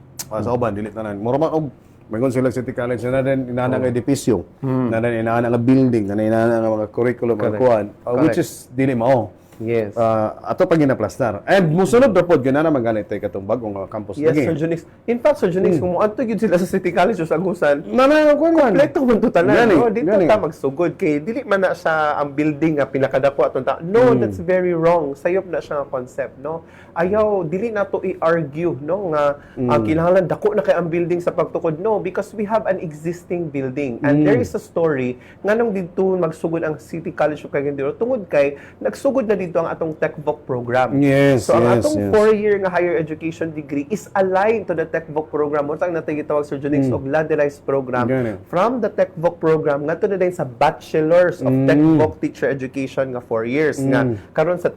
dili tanan. Normal og maygon sila City College na din inana nga edipisyo, na din inana nga building, na inana nga mga curriculum mga kuan, which is dili mao. Yes. Ato pag ginaplastar. And musunod ra pod ganana maganit tay katong bagong campus Yes, lagi. Sir Junix. In fact, Sir Junix, kung muadto gyud sila sa City College o sa Agusan, Kuan man. kompleto man to tanan. Gani, No, dito gani. ta magsugod kay dili man na siya ang building nga pinakadako aton ta. No, that's very wrong. Sayop na siya nga concept, no. Ayaw dili na to i-argue, no, nga ang kinahanglan dako na kay ang building sa pagtukod. No, because we have an existing building and there is a story nganong didto magsugod ang City College of Cagayan de Oro tungod kay nagsugod na dito ang atong TechVoc program. Yes, so ang yes, atong yes. 4-year nga higher education degree is aligned to the TechVoc program. Mo tang natay gitawag Sir Junix og ladderized program. Gani. From the TechVoc program ngadto na din sa Bachelors of TechVoc Teacher Education nga 4 years nga karon sa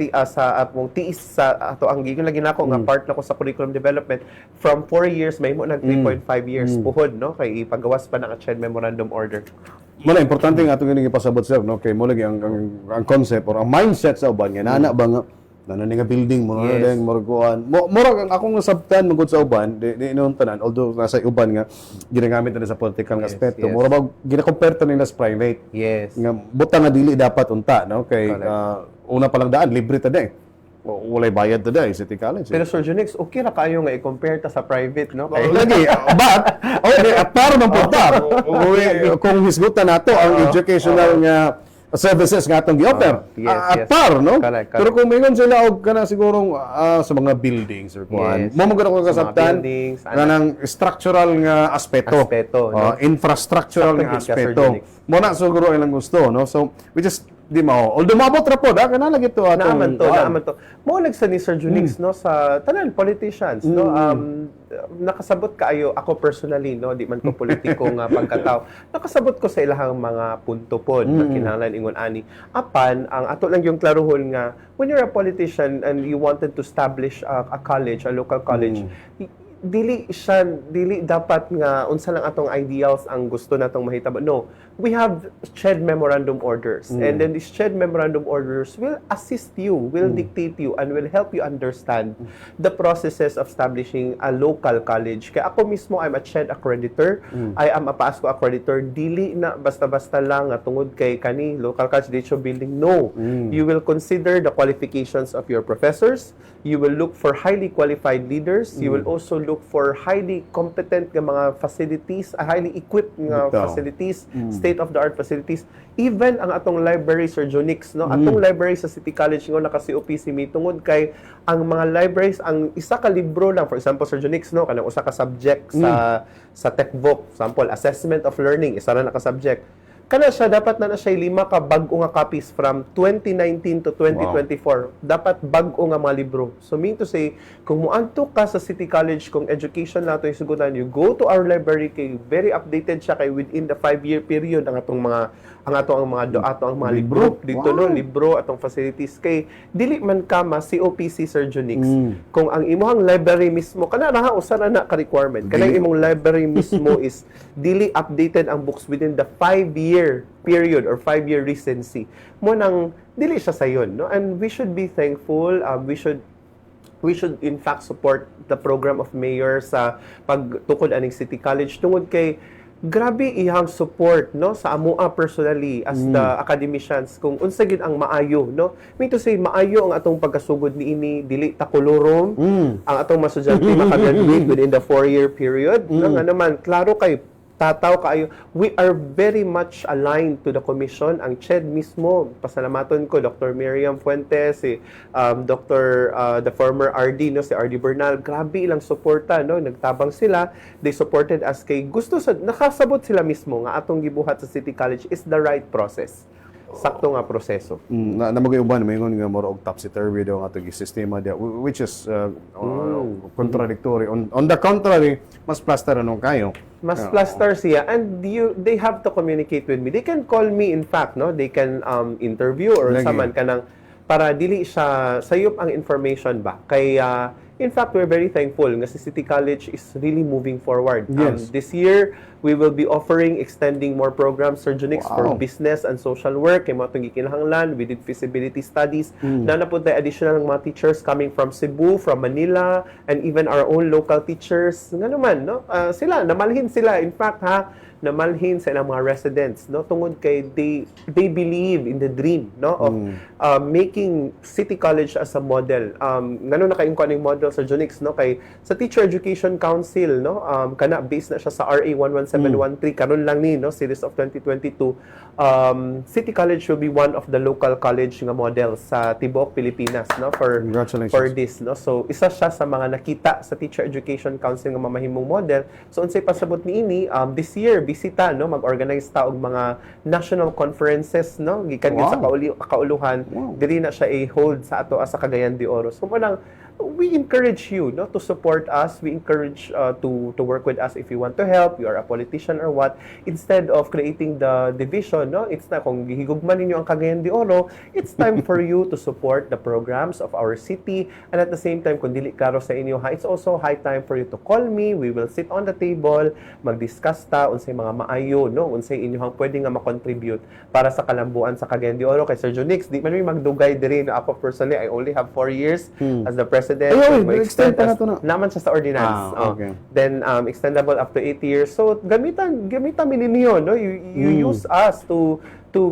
atong tiis sa ato ang gigon lagi nako nga part nako sa curriculum development from 4 years mahimo nag 3.5 years puhod, no, kay ipagawas pa na CHED memorandum order. Muna importante nga atong gining ipasabot, sir, no, kay mo lagi ang concept or ang mindset sa uban nga nana ba nga nana nga building mo na din morguan murag ang akong nasabtan mugod sa uban di inon tanan, although nasa uban nga ginagamit na sa political nga aspeto, mura ba gina-compare ta nila sa private. Yes. Nga butang nga dili dapat unta, no, kay una pa lang daan libre ta day. Walay bayad ta day City College. Pero Sir Junix, okay ra kayo nga i-compare ta sa private, no? Lagi, but para man punta. Kung hisgutan nato ang educational nga services nga atong gi-offer. Yes. Par, no? Correct. Pero kung mayroon sila og kana sigurong sa mga buildings or kuan, mo mo ko kasabtan kanang structural nga aspeto. No? Infrastructural nga Sakto, Sir aspeto. Junix. Mo na siguro ilang gusto, no? So we just di mao. Although mabot ra pod, kana lagi to atong naaman to. Mo nagsa ni Sir Junix, no, sa tanan politicians, no. nakasabot kaayo ako personally, no, di man ko politiko nga pagkatao. Nakasabot ko sa ilahang mga punto pod na kinahanglan ingon ani. Apan ang ato lang yung klaruhon nga when you're a politician and you wanted to establish a college, a local college, dili dapat nga unsa lang atong ideals ang gusto natong mahitabo. No, we have CHED memorandum orders, and then these CHED memorandum orders will assist you, will dictate you, and will help you understand the processes of establishing a local college. Kaya ako mismo, I'm a CHED accreditor, I am a PASCO accreditor. Dili na basta-basta lang nga tungod kay kani local college dito building. No, you will consider the qualifications of your professors. You will look for highly qualified leaders. You will also look for highly competent nga mga facilities, highly equipped nga facilities, state-of-the-art facilities. Even ang atong library, Sir Jonix, no? Atong library sa City College nga naka-COPC tungod kay ang mga libraries, ang isa ka libro lang, for example, Sir Jonix, no? Kanang usa ka subject sa textbook, example, assessment of learning, isa ra naka-subject. Kana siya, dapat na siya 5 ka bag-o nga copies from 2019 to 2024. Dapat bag-o nga mga libro. So, mean to say, kung muanto ka sa City College, kung education nato yung sugutan, you go to our library, kay very updated siya kay within the 5-year period ang atong mga libro dito, no, libro atong facilities kay dili man ka ma COPC, Sir Jonix. Kung ang imong library mismo kana ra usa na ka requirement, kanang imong library mismo is dili updated ang books within the 5-year period or 5-year recency, mo nang dili siya sayon, no? And we should be thankful. We should in fact support the program of mayor sa pagtukod aning City College tungod kay grabe iyang support, no, sa amoa personally as the academicians kung unsa gid ang maayo, no. Mean to say maayo ang atong pagkasugod niini, dili ta kolorom ang atong masudyante makagraduate within the 4-year period, no, nga naman klaro kay tataw kaayo. We are very much aligned to the commission. Ang CHED mismo, pasalamaton ko, Dr. Miriam Fuentes, the former RD, no, si RD Bernal, grabe ilang suporta, no, nagtabang sila. They supported us kay nakasabot sila mismo nga atong gibuhat sa City College is the right process. Sakto nga proseso. Namagayuban, mayingon nga more og topsy-turvy daw ang atong sistema dia, which is contradictory. On the contrary, mas plaster anong kayo. Mas plaster siya, and they have to communicate with me. They can call me, in fact, no, they can interview or saman kanang para dili siya sayop ang information ba. Kaya in fact, we're very thankful nga si City College is really moving forward. Yes. This year, we will be extending more programs, Sir Jonix, for business and social work. Kaya mga itong gikinahanglan, we did feasibility studies. Na po tayo additional ng mga teachers coming from Cebu, from Manila, and even our own local teachers. Nga naman, no? Namalhin sila. In fact, namalhin sa ilang mga residents, no, tungod kay they believe in the dream, no, of making City College as a model. Ngano na kayong kaning model sa Jonix, no, kay sa Teacher Education Council, no, kana based na siya sa RA 11713 karon lang ni, no, series of 2022. City College will be one of the local college nga models sa tibuok Pilipinas, no, for this, no. So isa siya sa mga nakita sa Teacher Education Council nga mamahimong model. So unsay pasabot niini, this year bisita, no, mag-organize ta og mga national conferences, no, gikan sa kauluhan. Dili na siya i-hold sa ato sa Cagayan de Oro. So mo lang we encourage you, no, to support us. We encourage to work with us if you want to help, you are a politician or what. Instead of creating the division, no, it's na kung gihigugman ninyo ang Cagayan de Oro, it's time for you to support the programs of our city, and at the same time kung dili klaro sa inyo, it's also high time for you to call me. We will sit on the table, mag-discuss ta unsay mga maayo, no, unsay inyong pwede nga ma-contribute para sa kalambuan sa Cagayan de Oro. Kay Sir Jonix, di man mi magdugay diri, no. Ako personally, I only have 4 years as the president. Extend pa na to na. Naman siya sa ordinance. Okay. Then extendable up to 8 years. So gamitan ninyo, no. You use us to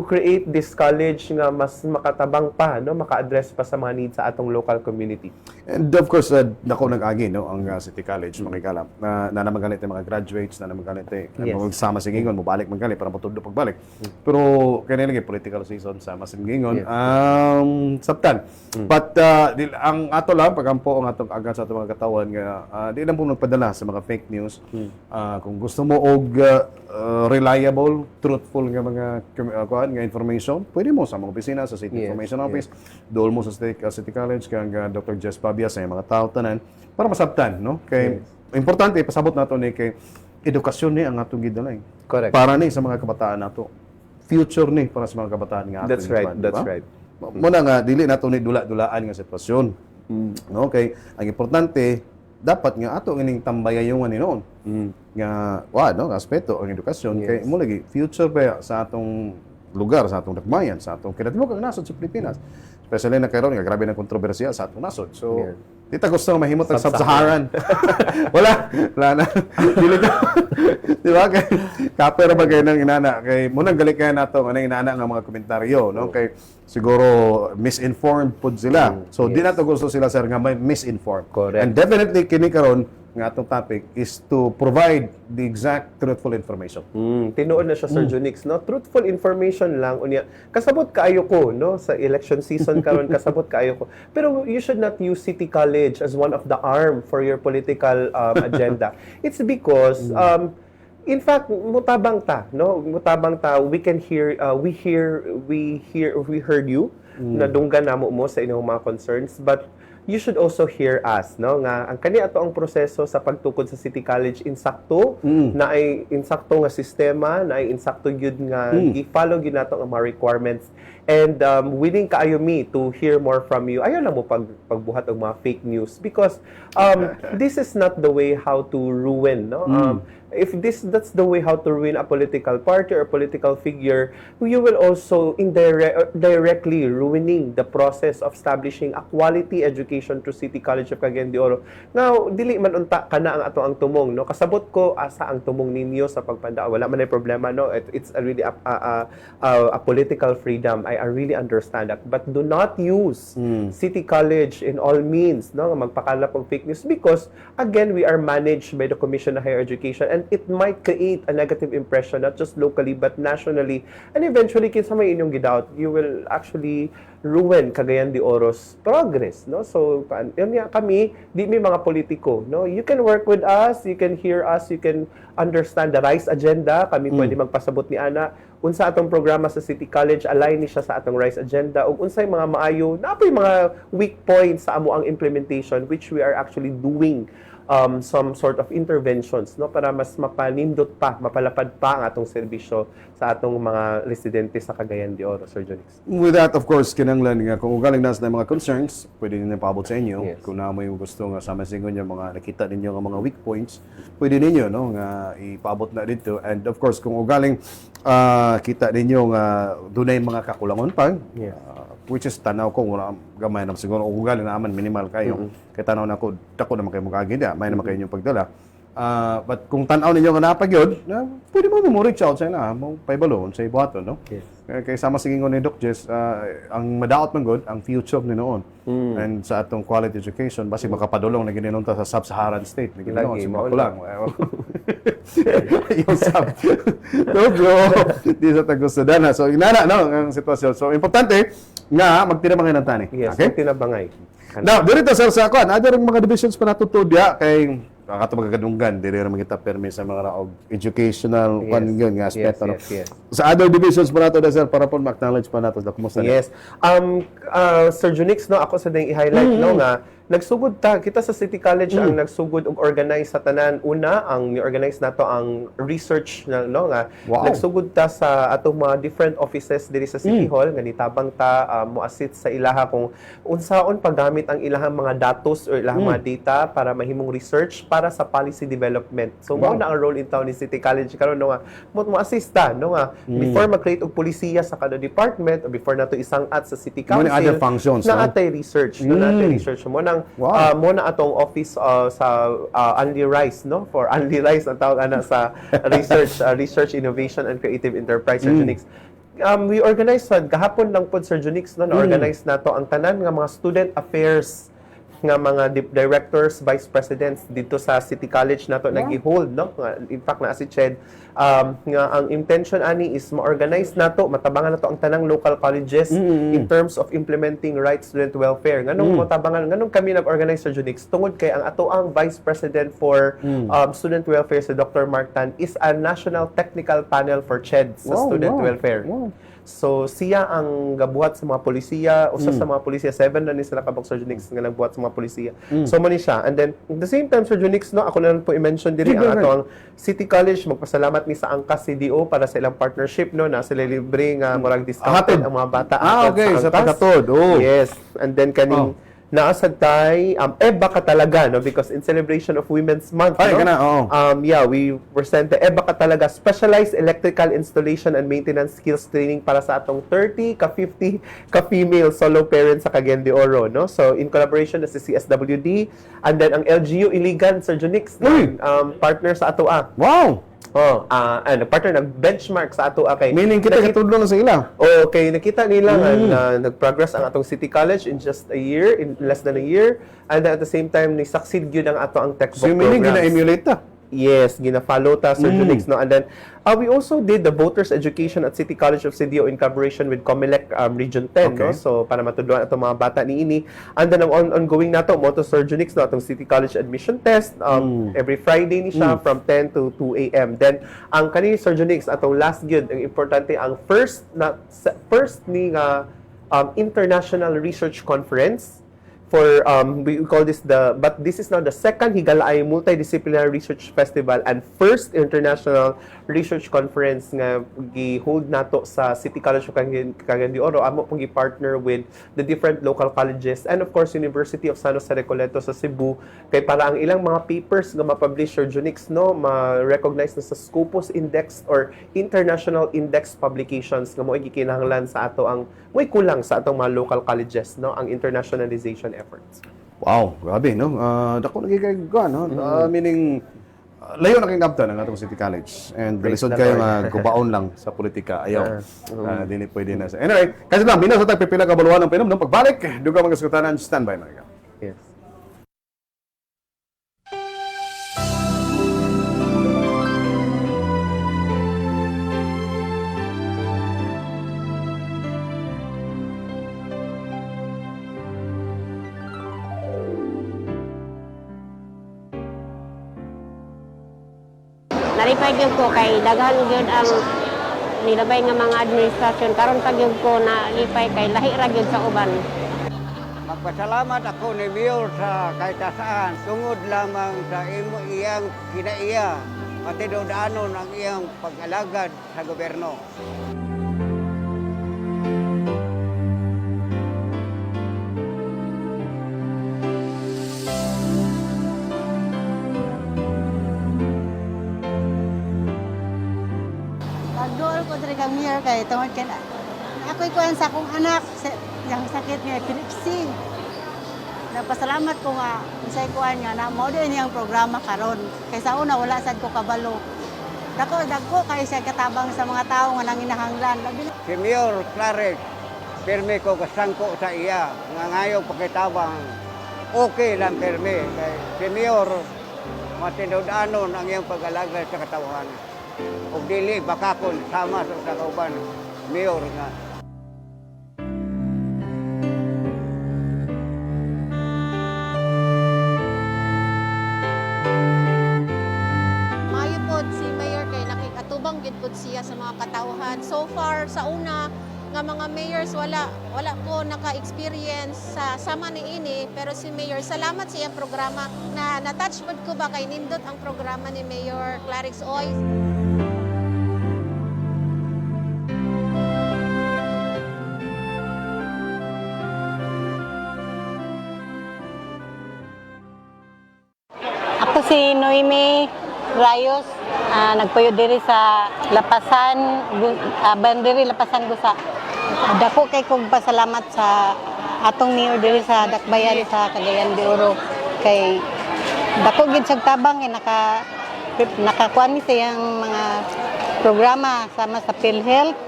create this college nga mas makatabang pa, no, maka-address pa sa mga needs sa atong local community. And of course, nako nag-agi, no, ang City College, makikala na namagalit ang mga graduates, na namagalit magsama sa gingon, mubalik magalit para matudo pagbalik. Pero kaya nilagay political season sa masim gingon, sabtan. But ang ato lang pagampo ang atong agad sa atong mga katawan nga di lang po nagpadala sa mga fake news. Kung gusto mo og reliable, truthful nga mga nga information, pwede mo sa mga opisina sa City Information Office, dool mo sa City College kang Dr. Jess Pabia sa mga tao tanan para masabtan, no, kay importante pasabot nato ni kay edukasyon ni ang atong gidalay. Correct. Para ni sa mga kabataan nato. Future ni para sa mga kabataan nga That's atong right. iban, That's diba? right. Muna nga dili nato ni dula-dulaan nga sitwasyon. No, okay. Ang importante dapat nga ato ining tambayayon ni noon. Nga no, aspeto ang edukasyon kay mo lagi future ba sa atong lugar, sa atong dakbayan, sa atong kinatibok ang nasod sa Pilipinas. Especially na karon nga grabe na kontrobersiya sa atong nasod. So, dita gusto nga mahimot ang sub-Saharan. wala na. Dili ka. Di ba? Kay kapera ba kayo ng inana? Kay munang gali kaya nato nga inana nga mga komentaryo, no? Kay siguro misinformed pud sila. So, di nato gusto sila sir nga may misinformed. Correct. And definitely kini karon nga atong topic is to provide the exact truthful information. Tinuod na siya Sir Junix, no? Truthful information lang unya. Kasabot kaayo ko, no, sa election season karon kasabot kaayo ko. Pero you should not use City College as one of the arm for your political agenda. It's because in fact, mutabang ta, no? Mutabang ta, we heard you na dunggan namo mo sa inyong mga concerns, but you should also hear us, no, nga ang kani ato ang proseso sa pagtukod sa City College insakto na ay insakto nga sistema, na ay insakto gyud nga i-follow gyud nato ang mga requirements, and willing kaayo me to hear more from you. Ayaw lang mo pagbuhat og mga fake news because this is not the way how to ruin, no. If that's the way how to ruin a political party or political figure, you will also directly ruining the process of establishing a quality education through City College of Cagayan de Oro. Now, dili man unta kana ang ato ang tumong, no. Kasabot ko asa ang tumong ninyo sa pagpanda. Wala man ay problema, no. It's a really a political freedom. I really understand that. But do not use City College in all means, no, magpakalap og fake news because again, we are managed by the Commission on Higher Education, and it might create a negative impression not just locally but nationally, and eventually kinsa may inyong gidoubt, you will actually ruin Cagayan de Oro's progress, no. So yun nga, kami di may mga politiko, no. You can work with us, you can hear us, you can understand the RISE agenda. Kami pwede magpasabot ni ana unsa atong programa sa City College, align ni siya sa atong RISE agenda, ug unsay mga maayo napoy mga weak points sa amo ang implementation, which we are actually doing some sort of interventions, no, para mas mapanindot pa, mapalapad pa ang atong serbisyo sa atong mga residente sa Cagayan de Oro, Sir Jonix. With that, of course, kinanglan nga kung ugaling nas na mga concerns, pwede ninyo paabot sa inyo. Yes. Kung na mo yung gusto nga sama singon yung mga nakita ninyo nga mga weak points, pwede ninyo, no, nga ipaabot na dito. And of course, kung ugaling kita ninyo nga dunay mga kakulangon pa, Yeah. Which is tanaw ko wala gamay na siguro kung ugaling na aman minimal kayo. Kay tanaw na ko dako naman kayo magagida, may naman kayo inyong pagdala. But kung tanaw ninyo nga napagyod, pwede mo reach out sa ina, mo paybalon sa ibuhaton, no? Yes. Kay sama singingon ni Doc Jess, ang madaot man good ang future ni noon. And sa atong quality education basi makapadulong na gininunta sa sub-Saharan state ni ginoon Lagi, sa mga mao kulang. Yung sub. No, bro. Di sa tagusudan ha. So inana no ang sitwasyon. So importante nga magtinabangay ng tani. Yes, Okay? tinabangay. Now, dito sir sa kuan, ada ring mga divisions pa natutudya kay kato magkadunggan diri ra magita permi sa mga raog educational Yes. kuan yun nga aspeto. no? Yes. Sa other divisions pa nato sir para po ma-acknowledge pa nato da kumusta. Yes. Sir Junix, no, ako sa ding i-highlight, no, nga nagsugod ta kita sa City College ang nagsugod og organize sa tanan. Una, ang ni-organize nato ang research na, no, nga Wow. nagsugod ta sa atong mga different offices diri sa City Hall nga nitabang ta mo assist sa ilaha kung unsaon paggamit ang ilahang mga datos or ilahang mga data para mahimong research para sa policy development. So mao na ang role in town ni City College karon, no, nga mo assist ta, no, nga before mag-create og polisiya sa kada department or before nato isang-at sa City Mo ni Council other functions, na no? atay research, no, na atay research mo nang Wow. mo na atong office sa Only Rice, no, for Only Rice ang tawag ana sa research innovation and creative enterprise, Sir Junix. We organized gahapon lang pod, Sir Junix, no, na-organize nato ang tanan nga mga student affairs nga mga directors, vice presidents dito sa City College nato nag-hold, no. In fact na si Ched nga ang intention ani is ma-organize nato, matabangan nato ang tanang local colleges in terms of implementing right student welfare. Nganong matabangan, nganong kami nag-organize sa Junix tungod kay ang ato ang vice president for student welfare si Dr. Mark Tan is a national technical panel for CHED sa student welfare. So siya ang gabuhat sa mga polisiya, usa sa mga polisiya 7 na ni sila kabok Sir Junix nga nagbuhat sa mga polisiya. So man siya. And then at the same time Sir Junix no, ako na lang po i-mention diri ang ato ang City College magpasalamat ni sa Angkas CDO para sa ilang partnership no na sila libre nga murag discounted ang mga bata okay, sa Angkas. pagkatod. Oh. Yes. And then kaning naasad tay baka talaga no because in celebration of Women's Month Ay, no kana, oo. yeah we present the baka talaga specialized electrical installation and maintenance skills training para sa atong 30 ka 50 ka female solo parents sa Cagayan de Oro no so in collaboration na si CSWD and then ang LGU Iligan Sir Junix partner sa ato Wow! partner nag-benchmark sa ato kay Meaning kita katudlo na sa ila. Okay, nakita nila nga nag-progress ang atong City College in just a year, in less than a year, and at the same time ni succeed gyud ang ato ang textbook So meaning programs. gina-emulate ta. Yes, gina-follow ta Sir Junix no. And then we also did the voters education at City College of CDO in collaboration with COMELEC Region 10 no. So para matudloan ato mga bata niini. And then ang ongoing nato mo to Sir Junix no atong City College admission test every Friday ni siya from 10 to 2 AM. Then ang kani Sir Junix atong last gyud ang importante ang first ni nga international research conference for we call this but this is now the second Higalaay Multidisciplinary Research Festival and first international research conference nga gi-hold nato sa City College of Cagayan de Oro. Amo pong gi-partner with the different local colleges and of course University of San Jose Recoleto sa Cebu kay para ang ilang mga papers nga ma-publish Sir Junix no ma-recognize na sa Scopus Index or International Index publications nga mo gikinahanglan sa ato ang way kulang sa atong mga local colleges no ang internationalization efforts. Wow, grabe no. Dako nagigayugan no. Meaning layo na kayong kapta ng atong City College and lisod kayo nga gubaon lang sa politika ayaw. Dili pwede na sa. Anyway, kasi lang binaw sa tag pipila ka buluhan ng pinom nung pagbalik duga mga sukutanan standby mga. Yes. Naripay gyud ko kay daghan gyud ang nilabay nga mga administrasyon karon pa gyud ko na lipay kay lahi ra gyud sa uban. Magpasalamat ako ni Mayor sa kahit saan tungod lamang sa imo iyang kinaiya pati daanon ang iyang pag-alagad sa gobyerno. Pagdool ko diri kang Mayor kay tungod kay ako'y kuan sa akong anak yang sakit nga epilepsy. Nagpasalamat ko nga unsay kuan nga na mao din yang programa karon. Kay sa una wala sad ko kabalo. Dako kay siya katabang sa mga tawo nga nanginahanglan. Si Mayor Klarex, pirmi ko kasangko sa iya nga ngayong pakitabang okay lang pirmi kay si Mayor matindog-anon ang iyang pag-alagad sa katawhan. Og dili bakakon sama sa kauban Mayor nga. Maayo pod si Mayor kay nakikatubang gid pod siya sa mga katawhan. So far sa una nga mga mayors wala ko naka-experience sa sama ni ini pero si Mayor salamat sa iyang programa na na-touch pod ko ba kay nindot ang programa ni Mayor Klarex Oy. Ako si Noemi Rayos, nagpuyo diri sa Lapasan, Bandiri Lapasan Gusa. Dako kay kog pasalamat sa atong mayor diri sa Dakbayan sa Cagayan de Oro kay dako gid sag tabang nakakuan mi sa iyang mga programa sama sa PhilHealth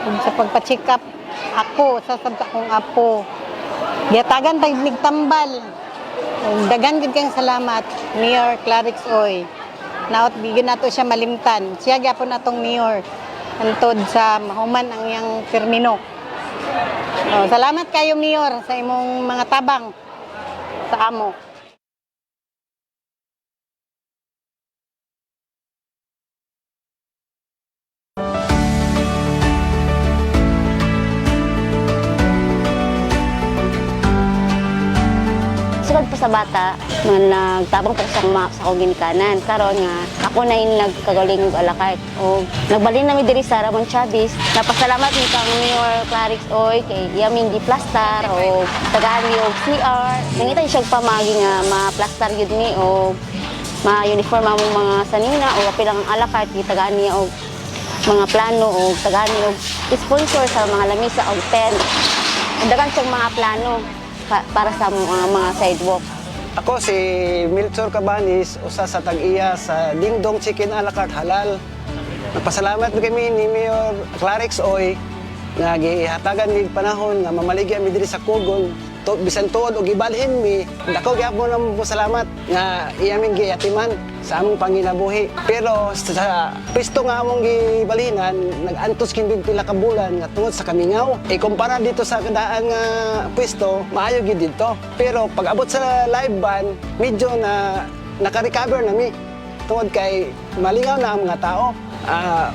ug sa pagpa-check up ako sa akong apo. Giyatagan tag nigtambal. Dagan gid kang salamat Mayor Klarex Oy. Naot bigyan nato siya malimtan. Siya gyapon natong mayor antod sa mahuman ang iyang termino. Salamat kayo Mayor sa imong mga tabang sa amo. sa bata, nga nagtabang pa sa akong ginikanan. Karon nga, ako na yung nagkagaling og Alagad. O nagbalin nami diri sa Ramon Chavez. Napasalamat ni kang Mayor Klarex oy kay yaming giplastar o tagaan mi og CR. Nangita siya pamagi nga ma-plastar yun mi o ma-uniform among mga sanina o apilang ang Alagad gitagaan niya og mga plano o tagaan niya og sponsor sa mga lamisa o tent. Dagan siyang mga plano para sa mga sidewalk. Ako si Milchor Cabanis, usa sa tag-iya sa Dingdong Chicken Alagad Halal. Nagpasalamat kami ni Mayor Klarex oy nga gihatagan ni panahon nga mamaligya mi diri sa Kugon. Bisan tuod og ibalhin mi, dako gyapon namo salamat nga iyaming giyatiman sa among panginabuhi. Pero sa pisto nga among gibalhinan, nag-antos kini pila ka bulan nga tungod sa kamingaw. Kumpara dito sa kadaan nga pwesto, maayo gid dito. Pero pag abot sa live band, medyo na naka-recover na mi. Tungod kay malingaw na ang mga tao.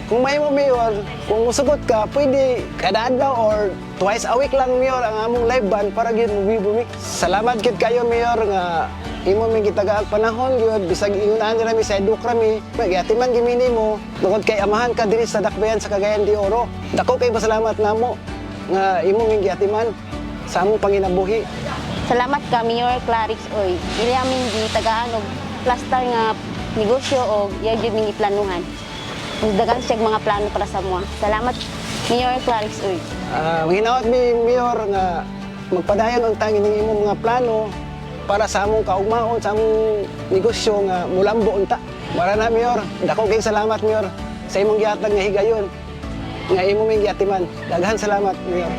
Kung may mo mayor, kung musugot ka, pwede kada adlaw or twice a week lang mayor ang among live band para gyud mo. Salamat gid kayo mayor nga imo mi gitagaag panahon gyud bisag ingon ra mi sa eduk ra mi magyatiman gimini mo tungod kay amahan ka diri sa dakbayan sa Cagayan de Oro. Dako kay pasalamat namo nga imo mi giyatiman sa among panginabuhi. Salamat ka Mayor Klarex oy. Dili amin gitagaan og plastar nga negosyo o iya gyud mi planuhan. Dagan siya mga plano para sa mga. Salamat, Mayor Klarex oy. Hinawat mi Mayor nga magpadayon ang tangin ng imong mga plano para sa among kaugmaon, sa among negosyo nga mulambo unta. Mara na Mayor, dako kay salamat Mayor sa imong gihatag nga higayon nga imong may giatiman. Daghan salamat Mayor.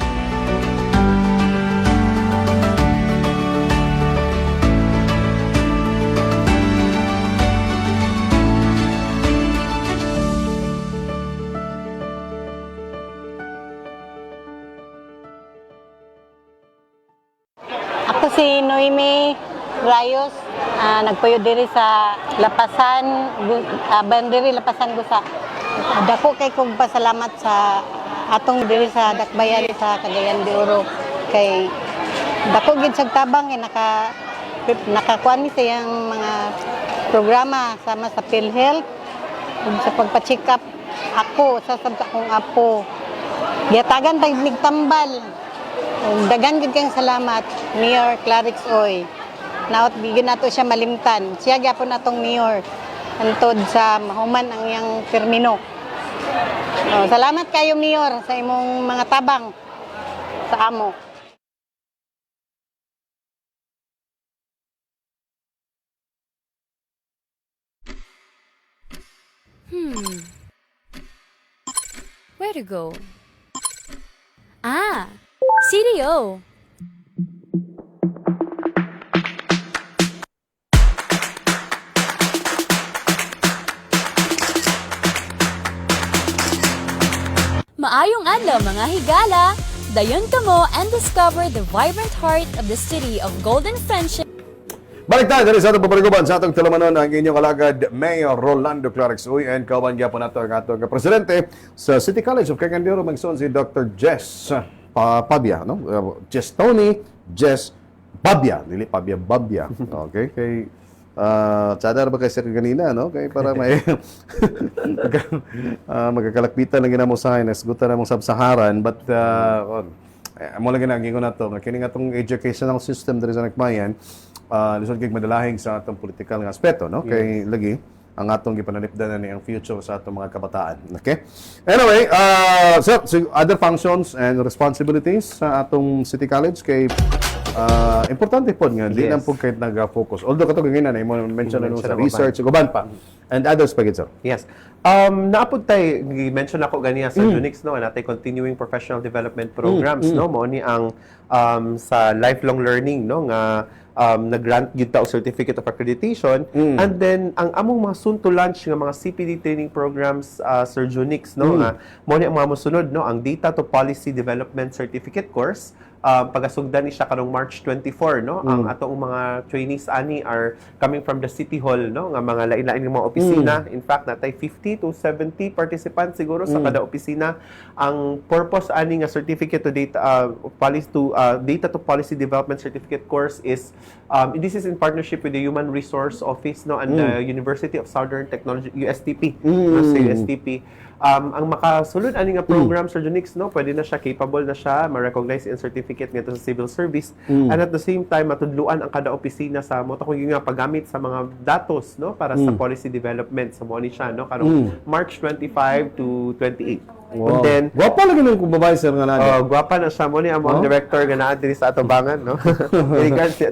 Ako si Noemi Rayos, nagpuyo diri sa Lapasan, Bandiri Lapasan Gusa. Dako kay kog pasalamat sa atong diri sa dakbayan sa Cagayan de Oro kay dako gid sa tabang nakakuan ni sayang mga programa sama sa PhilHealth ug sa pagpa-check up ako sa akong apo. Giyatagan tag tambal. Dagan gid kang salamat, Mayor Klarex oy. Naot bigyan nato siya malimtan. Siya gyapon natong mayor antod sa mahuman ang iyang termino. Salamat kayo Mayor sa imong mga tabang sa amo. Where to go? CDO. Maayong adlaw mga higala! Dayon kamo and discover the vibrant heart of the city of Golden Friendship. Balik tayo dali sa atong papariguban sa atong talamanon ang inyong alagad Mayor Rolando Klarex uy and kauban gyapon nato ang atong presidente sa City College of Cagayan de Oro magson si Dr. Jess Pabia, no? Jess Tony, Jess Babia, dili Pabia Babia. Okay, kay tsada ba kay sir kanina, no? Kay para may magkakalakpitan lang ginamo sa akin, nasgutan namong sub-Saharan, but mo lang ginagin ko na to, kini nga tong educational system diri sa Nakbayan, lisod kay madalahing sa atong political nga aspeto, no? Kay lagi ang atong gipanalipdanan ni ang future sa atong mga kabataan. Okay? Anyway, so other functions and responsibilities sa atong City College kay importante po nga, di lang po kahit nag-focus. Although kato ganyan na, mention na sa research, guban pa. And others pa, sir. Yes. Naapod tayo, i-mention ako ganiya sa Unix, no? Natay continuing professional development programs, no? Mo ni ang sa lifelong learning, no? Nga nag-grant gyud ta og certificate of accreditation and then ang among mga soon to launch nga mga CPD training programs Sir Junix no nga mo ni ang mga mosunod no ang data to policy development certificate course pagasugdan ni siya karong March 24, no? Ang atong mga trainees ani are coming from the City Hall, no? Nga mga lain-lain nga mga opisina. In fact, natay 50 to 70 participants siguro sa kada opisina. Ang purpose ani nga certificate to data to policy development certificate course is this is in partnership with the Human Resource Office, no, and the University of Southern Technology, USTP, no, sa USTP. Ang makasulod ani nga program, Sir Junix, no, pwede na siya, capable na siya, ma-recognize in certificate nito sa civil service, and at the same time matudluan ang kada opisina sa mo kung nga paggamit sa mga datos, no, para sa policy development sa mo ni siya, no, karong March 25 to 28. Wow. And then Gwapa lagi ng supervisor nga na. gwapa na siya mo ni among director nga naa diri sa atubangan, no. Regards si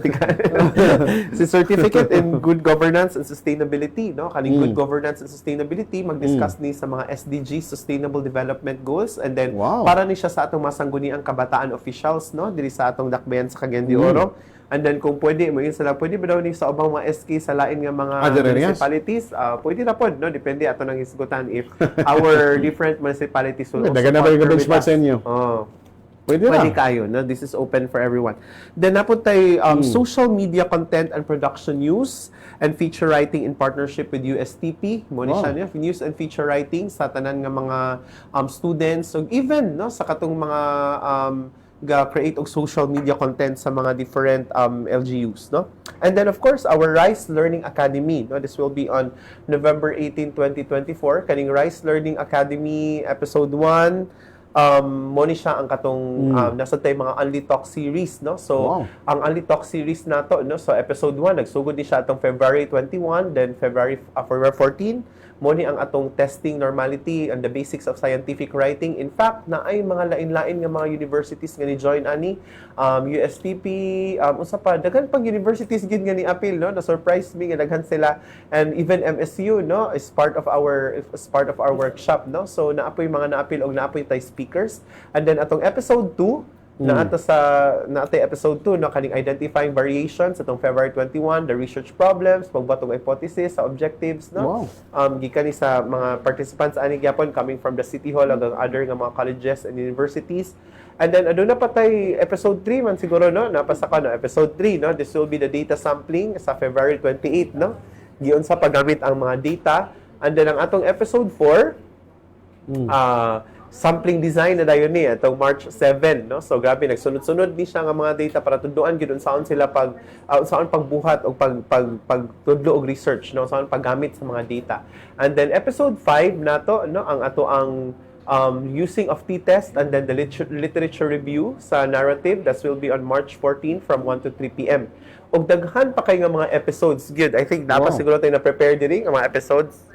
si certificate in good governance and sustainability, no, kaning good governance and sustainability mag-discuss ni sa mga SDG, Sustainable Development Goals, and then para ni siya sa atong masangguniang kabataan officials, no, diri sa atong dakbayan sa Cagayan de Oro. And then kung pwede mo yun sila, pwede ba daw ni sa ubang mga SK sa lain nga mga municipalities? Pwede na po, no? Depende ato nang hisgutan if our different municipalities will also Dagan na ba yung partner with benchmark us. sa inyo? Pwede Kayo, no? This is open for everyone. Then napun tay social media content and production news and feature writing in partnership with USTP. Mo ni siya niya, news and feature writing sa tanan nga mga students, so even no sa katong mga create og social media content sa mga different LGUs, no? And then of course our Rise Learning Academy, no? This will be on November 18, 2024. Kaning Rise Learning Academy episode 1, mo ni siya ang katong nasa tay mga Only Talk series, no? So ang Only Talk series nato, no, so episode 1 nagsugod ni siya atong February 21, then February 14 mo ni ang atong testing normality and the basics of scientific writing. In fact, na ay mga lain-lain nga mga universities nga ni join ani, USTP, usa pa daghan pang universities gid nga ni appeal, no, na surprise me nga daghan sila, and even MSU, no, is part of our workshop, no. So naapoy mga na-appeal og naapoy tay speakers. And then atong episode 2 naatay episode 2, no, kaning identifying variations atong February 21, the research problems, pagbatong hypothesis sa objectives, no. Gikan ni sa mga participants ani gyapon coming from the City Hall ug other nga mga colleges and universities. And then aduna pa tay episode 3 man siguro, no, napasa ka, no, episode 3, no, this will be the data sampling sa February 28, no, giun sa paggamit ang mga data. And then ang atong episode 4 sampling design na dayon ni atong March 7, no. So grabe nagsunod-sunod ni siya nga mga data para tudloan gid unsaon sila unsaon pagbuhat og pagtudlo og research, no, unsaon paggamit sa mga data. And then episode 5 nato, no, ang ato ang using of t-test and then the literature review sa narrative. That will be on March 14 from 1 to 3 p.m. Og daghan pa kay nga mga episodes good. I think dapat siguro tayo na prepare diri nga mga episodes.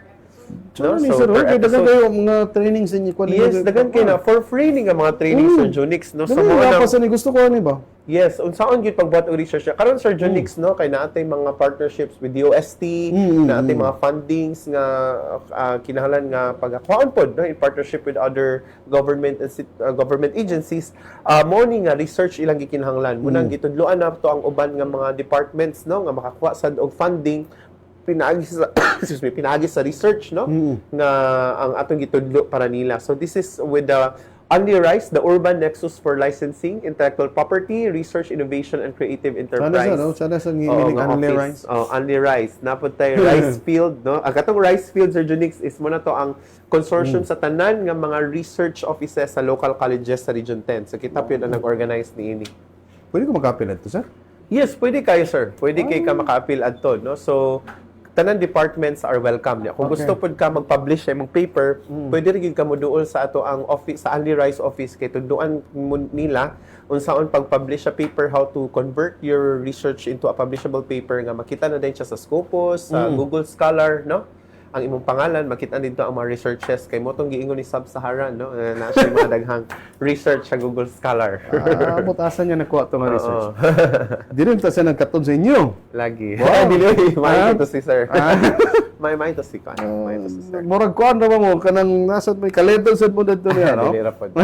No? So, dagan kayo mga training sa inyo. Yes, dagan kayo na. For free ni nga mga training, Sir Junix. No? So, gusto ko ni ba? Yes, unsaon gyud pagbuhat og research. Karon Sir Junix, no, kay naatay mga partnerships with DOST, naatay mga fundings nga kinahanglan nga pagakuan pod, no, in partnership with other government agencies. Mo ni nga research ilang gikinahanglan. Munang gitudloan na to ang uban nga mga departments, no, nga makakuha sad og funding pinaagi sa research, no, nga ang atong gitudlo para nila. So this is with the Only Rise, the urban nexus for licensing, intellectual property, research, innovation, and creative enterprise. Sana sa ngimiling Only Rise. Only Rise. Napod tayo Rice Field, no? Ang katong Rice Field, Sir Junix, is muna to ang consortium sa tanan nga mga research offices sa local colleges sa Region 10. So kita po yun ang nag-organize ni ini. Pwede ko mag-appeal ito, sir? Yes, pwede kayo, sir. Pwede kayo ka maka-appeal adto, no? So tanan departments are welcome niya. Kung gusto pud ka mag-publish sa imong paper, pwede rin ka mo duol sa ato ang office, sa Only Rise office, kay tuduan nila unsaon pag-publish sa paper, how to convert your research into a publishable paper nga makita na din siya sa Scopus, sa Google Scholar, no? Ang imong pangalan, makita dito ang mga researches kay mo tong giingon ni Sub-Saharan, no, na siya mga daghang research sa Google Scholar. Butasan niya nakuha ito nga research. Di rin ta siya nagkaton sa inyo. Lagi. Wow. May ito si sir. May ito si Kan. May ito si sir. Murag kuan ra mo kanang nasad may kalendar sad mo dito niya, no? Dili ra pod.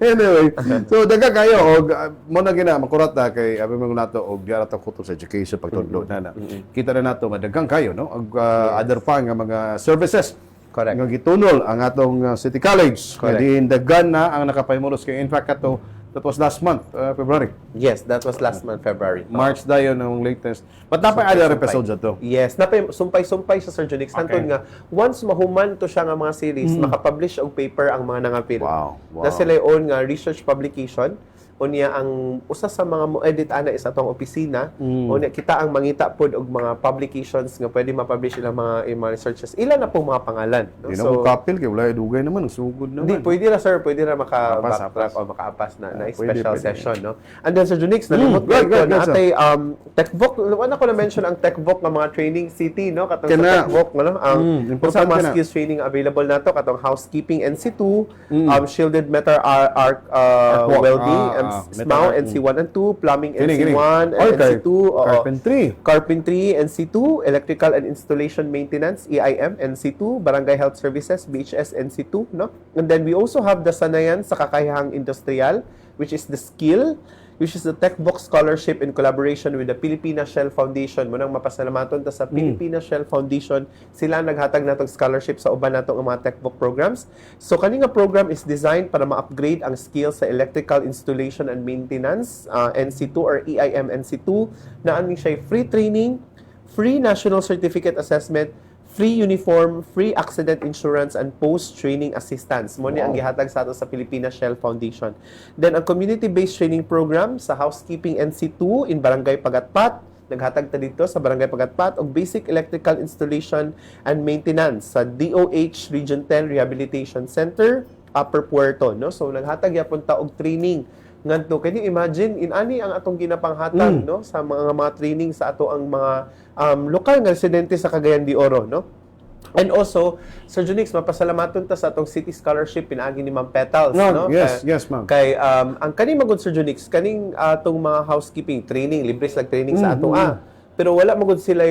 Anyway, so daga kayo og mo na gina makurat na kay abi mo nato og diara ta kuto sa education pagtudlo na. Kita na nato madagang kayo, no? Og other pa nga mga services. Correct. Nga gitunol ang atong City College. Correct. Kaya dagan na ang nakapahimulos kay in fact ato That was last month, February. Yes, that was last month, February. March dayon ang latest. But napay other episodes ato. Yes, napay sumpay-sumpay sa Sir Junix. Hantod nga, once mahuman to siya nga mga series, makapublish og paper ang mga nangapil. Wow. Na sila own nga research publication. Unya ang usa sa mga mo-edit ana is atong opisina. Unya kita ang mangita pod og mga publications nga pwede ma-publish ilang mga researches. Ilan na pong mga pangalan. No? Di na mo kapil, kay wala dugay naman, ang sugod naman. Hindi, pwede na sir, pwede na maka-backtrack o maka-apas na special session. No? And then Sir Junix, nalimot ko ito na atay TechVoc, ano ko na-mention ang TechVoc ng mga training city, no? Katong sa TechVoc, no? Ang sa mga skills training available nato katong housekeeping NC2, shielded metal arc welding, SMAO, NC1 and 2, plumbing NC1 and NC2, carpentry NC2, electrical and installation maintenance EIM NC2, barangay health services BHS NC2, no? And then we also have the sanayan sa kakayahang industrial, which is the skill, which is the TechVox Scholarship in collaboration with the Filipina Shell Foundation. Munang mapasalamaton ta sa Filipina Shell Foundation, sila naghatag natong scholarship sa uban natong mga TechVox programs. So kani nga program is designed para ma-upgrade ang skills sa electrical installation and maintenance, NC2 or EIM NC2, na ani siya free training, free national certificate assessment, free uniform, free accident insurance, and post-training assistance. Mo ni ang gihatag sa ato sa Filipina Shell Foundation. Then, ang community-based training program sa housekeeping NC2 in Barangay Pagatpat. Naghatag ta dito sa Barangay Pagatpat og basic electrical installation and maintenance sa DOH Region 10 Rehabilitation Center, Upper Puerto. No? So, naghatag yapon ta og training ngadto. Can you imagine inani ang atong ginapanghatag no sa mga training sa ato ang mga lokal nga residente sa Cagayan de Oro, no? And also, Sir Junix, mapasalamaton ta sa atong City Scholarship pinaagi ni Ma'am Petals, no? Yes, ma'am. Kay ang kaning magud Sir Junix, kaning atong mga housekeeping training, libre slag training sa ato pero wala magud sila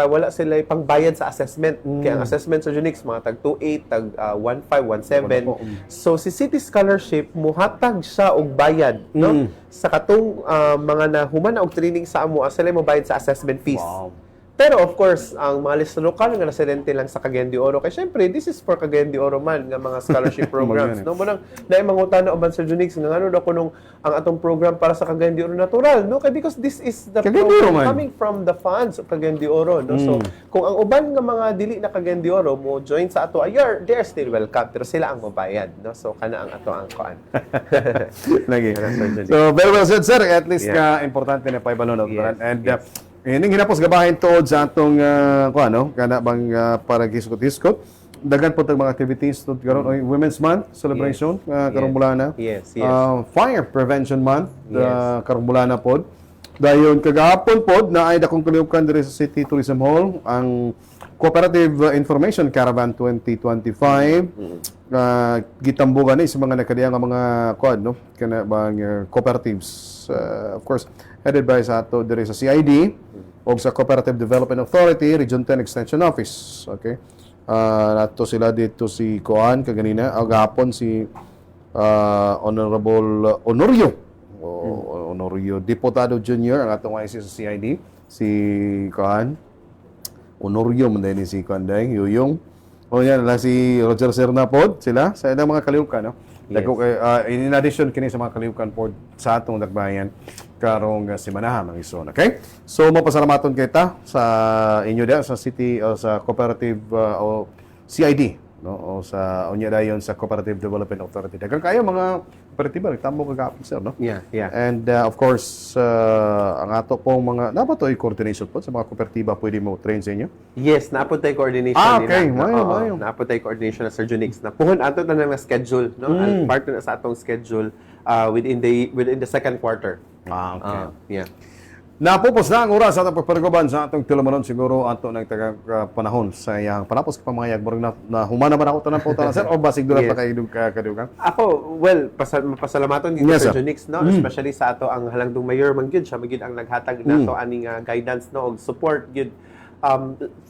wala sila pangbayad sa assessment. Kaya ang assessment sa Unix mga tag 28, tag 15, 17. So si City Scholarship muhatag siya og bayad, no? Sa katong mga nahuman og training sa amo, sila mo bayad sa assessment fees. Wow. Pero of course, ang mga lokal nga residente lang sa Cagayan de Oro, kay syempre, this is for Cagayan de Oro man nga mga scholarship programs. No, munang naimangutana uban sa Junix nga ano daw kunong ang atong program para sa Cagayan de Oro natural, no? Kay because this is the program coming from the funds of Cagayan de Oro, no? So, kung ang uban nga mga dili na Cagayan de Oro mo join sa ato, they are still welcome, pero sila ang mabayad, no? So, kana ang ato ang kuan. Lagi. So, very well said, sir. At least importante na paibalo na and ining hinapos gabahin tuod sa atong kana bang para giskot-giskot. Dagan po tag mga activities tuod karon Women's Month celebration karong bulana. Yes. Fire Prevention Month karong bulana pod. Dayon kagahapon pod na ay dakong kaliukan diri sa City Tourism Hall ang Cooperative Information Caravan 2025. Gitambugan ni sa mga nakadiya nga mga kana bang cooperatives, of course headed by sa ato diri sa CID o sa Cooperative Development Authority Region 10 Extension Office. Okay, nato sila dito si Koan kaganina gahapon si Honorable Honorio Diputado Junior ang atong IC sa CID si Koan Honorio man din si Koan Yuyong o yan na si Roger Sernapod sila sa ilang mga kaliukan, no? Yes. In addition kini sa mga kaliukan pod sa atong dagbayan karong simanahan ng ison, okay? So mapasalamaton kita sa inyo da sa city o sa cooperative o CID, no? O sa unya dayon sa Cooperative Development Authority. Daghang kayo mga kooperatiba nagtamo kagapon sir, no? Yeah. And of course ang ato pong mga dapat toy coordination po sa mga kooperatiba pwede mo train sa inyo. Yes, naapod tayo coordination okay. nila. Mayo. Naapod tayo coordination na Sir Junix. Napuhon ato na nga schedule, no? Part na sa atong schedule within the second quarter. Okay. Napupos na ang oras sa atong pagparuguban sa atong tilumanon siguro ato ng panahon sa iyang panapos ka pamayag barang na humana man ako tanan po tanan sir o basig dulat pa kayo kadugang. Ako pasalamatan dito Sir Junix, no? Especially sa ato ang halangdong mayor man gyud siya magid ang naghatag nato aning guidance no og support gyud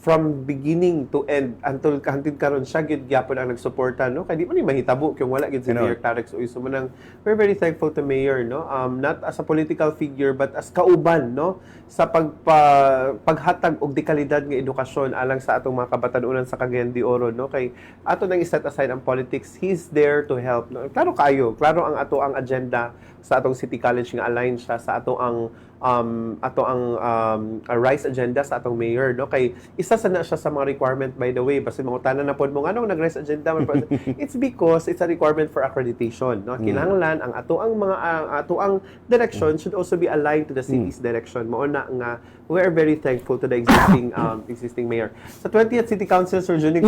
from beginning to end until hangtod karon siya gid gyapon ang nagsuporta, no, kay di man ni mahitabo kung wala gid si Mayor Klarex Uy. So manang we're very thankful to Mayor, no, not as a political figure but as kauban, no, sa paghatag og dekalidad nga edukasyon alang sa atong mga kabatanunan sa Cagayan de Oro, no, kay ato nang set aside ang politics, he's there to help, no. Klaro kayo, klaro ang ato ang agenda sa atong City College nga align siya sa ato ang RISE agenda sa atong mayor, no, kay isa sana siya sa mga requirement, by the way, basta mangutanan na pod mo anong nag-RISE agenda man it's because it's a requirement for accreditation, no. Kinahanglan ang ato ang direction should also be aligned to the city's direction. Mao na nga we are very thankful to the existing mayor. Sa 20th City Council, Sir Junix,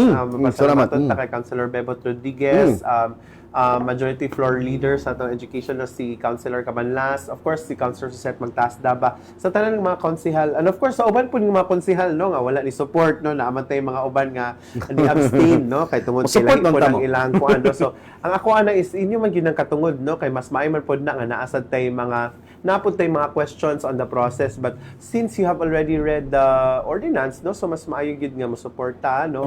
salamat kay Councilor Bebot Rodriguez, majority floor leader sa atong education na si Councilor Cabanlas, of course si Councilor Suset Magtasdaba, sa tanan ng mga konsehal, and of course sa uban po ng mga konsehal, no, nga wala ni support, no, naamantay mga uban nga ni abstain, no, kay tungod sila po ng ilang kuan, no. So ang ako ana is inyo man gyud ang katungod, no, kay mas maayo man pod na nga naasad tay mga napuntay mga questions on the process, but since you have already read the ordinance, no, so mas maayo gyud nga mo suporta, no,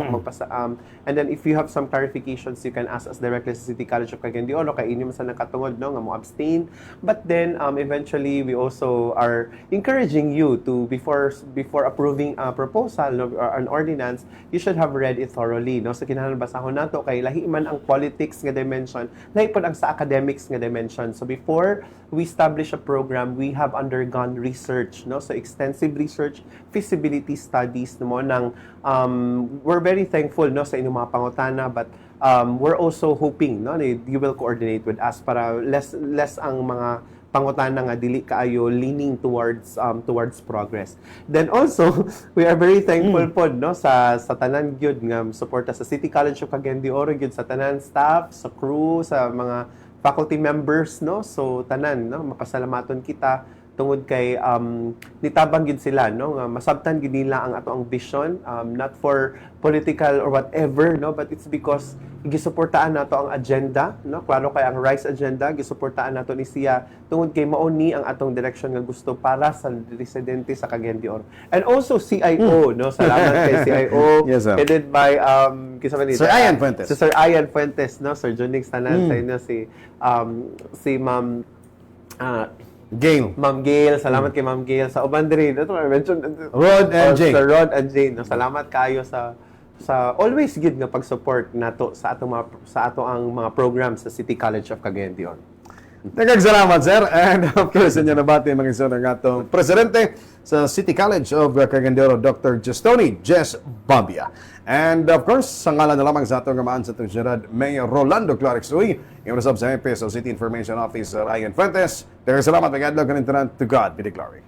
and then if you have some clarifications you can ask us directly sa City College of Cagayan de Oro, kay inyo man sa nakatungod, no, nga mo abstain. But then eventually we also are encouraging you to before approving a proposal, no, or an ordinance, you should have read it thoroughly, no. So kinahanglan basahon nato kay lahi man ang politics nga dimension, lahi pod ang sa academics nga dimension. So before we establish a program, we have undergone research, no, so extensive research, feasibility studies, no, mo nang we're very thankful, no, sa inyong mga pangutana, but we're also hoping, no, you will coordinate with us para less ang mga pangutana nga dili kaayo leaning towards progress. Then also we are very thankful pod, no, sa tanan gyud nga suporta sa City College of Cagayan de Oro gyud, sa tanan staff, sa crew, sa mga faculty members, no. So tanan, no, mapasalamaton kita tungod kay nitabang gid sila, no, nga masabtan gid nila ang ato ang vision, not for political or whatever, no, but it's because gisuportaan nato ang agenda, no, klaro kay ang RISE agenda gisuportaan nato ni siya tungod kay mao ni ang atong direction nga gusto para sa residente sa Cagayan de Oro. And also CIO, no, salamat kay CIO, Yes, sir. headed by Sir Ian Fuentes. Si Sir Ian Fuentes, no, Sir Junix tanan sa inyo, si Ma'am Gail. Ma'am Gail, salamat kay Ma'am Gail sa uban diri. Ito I mentioned Rod and Jane. Sir Rod and Jane. No, salamat kayo sa always gid nga pag-support nato sa ato ang mga programs sa City College of Cagayan de Oro. Salamat, sir. And of course, inyo nabati mga iso ng atong presidente sa City College of Cagayan de Oro, Dr. Justoni Jess Bambia. And of course, sa ngalan na lamang sa atong gamaan sa itong siyudad, Mayor Rolando Klarex Uy, yung resub sa MP sa City Information Officer Ian Fuentes. Salamat, mag-adlog ka to God be the glory.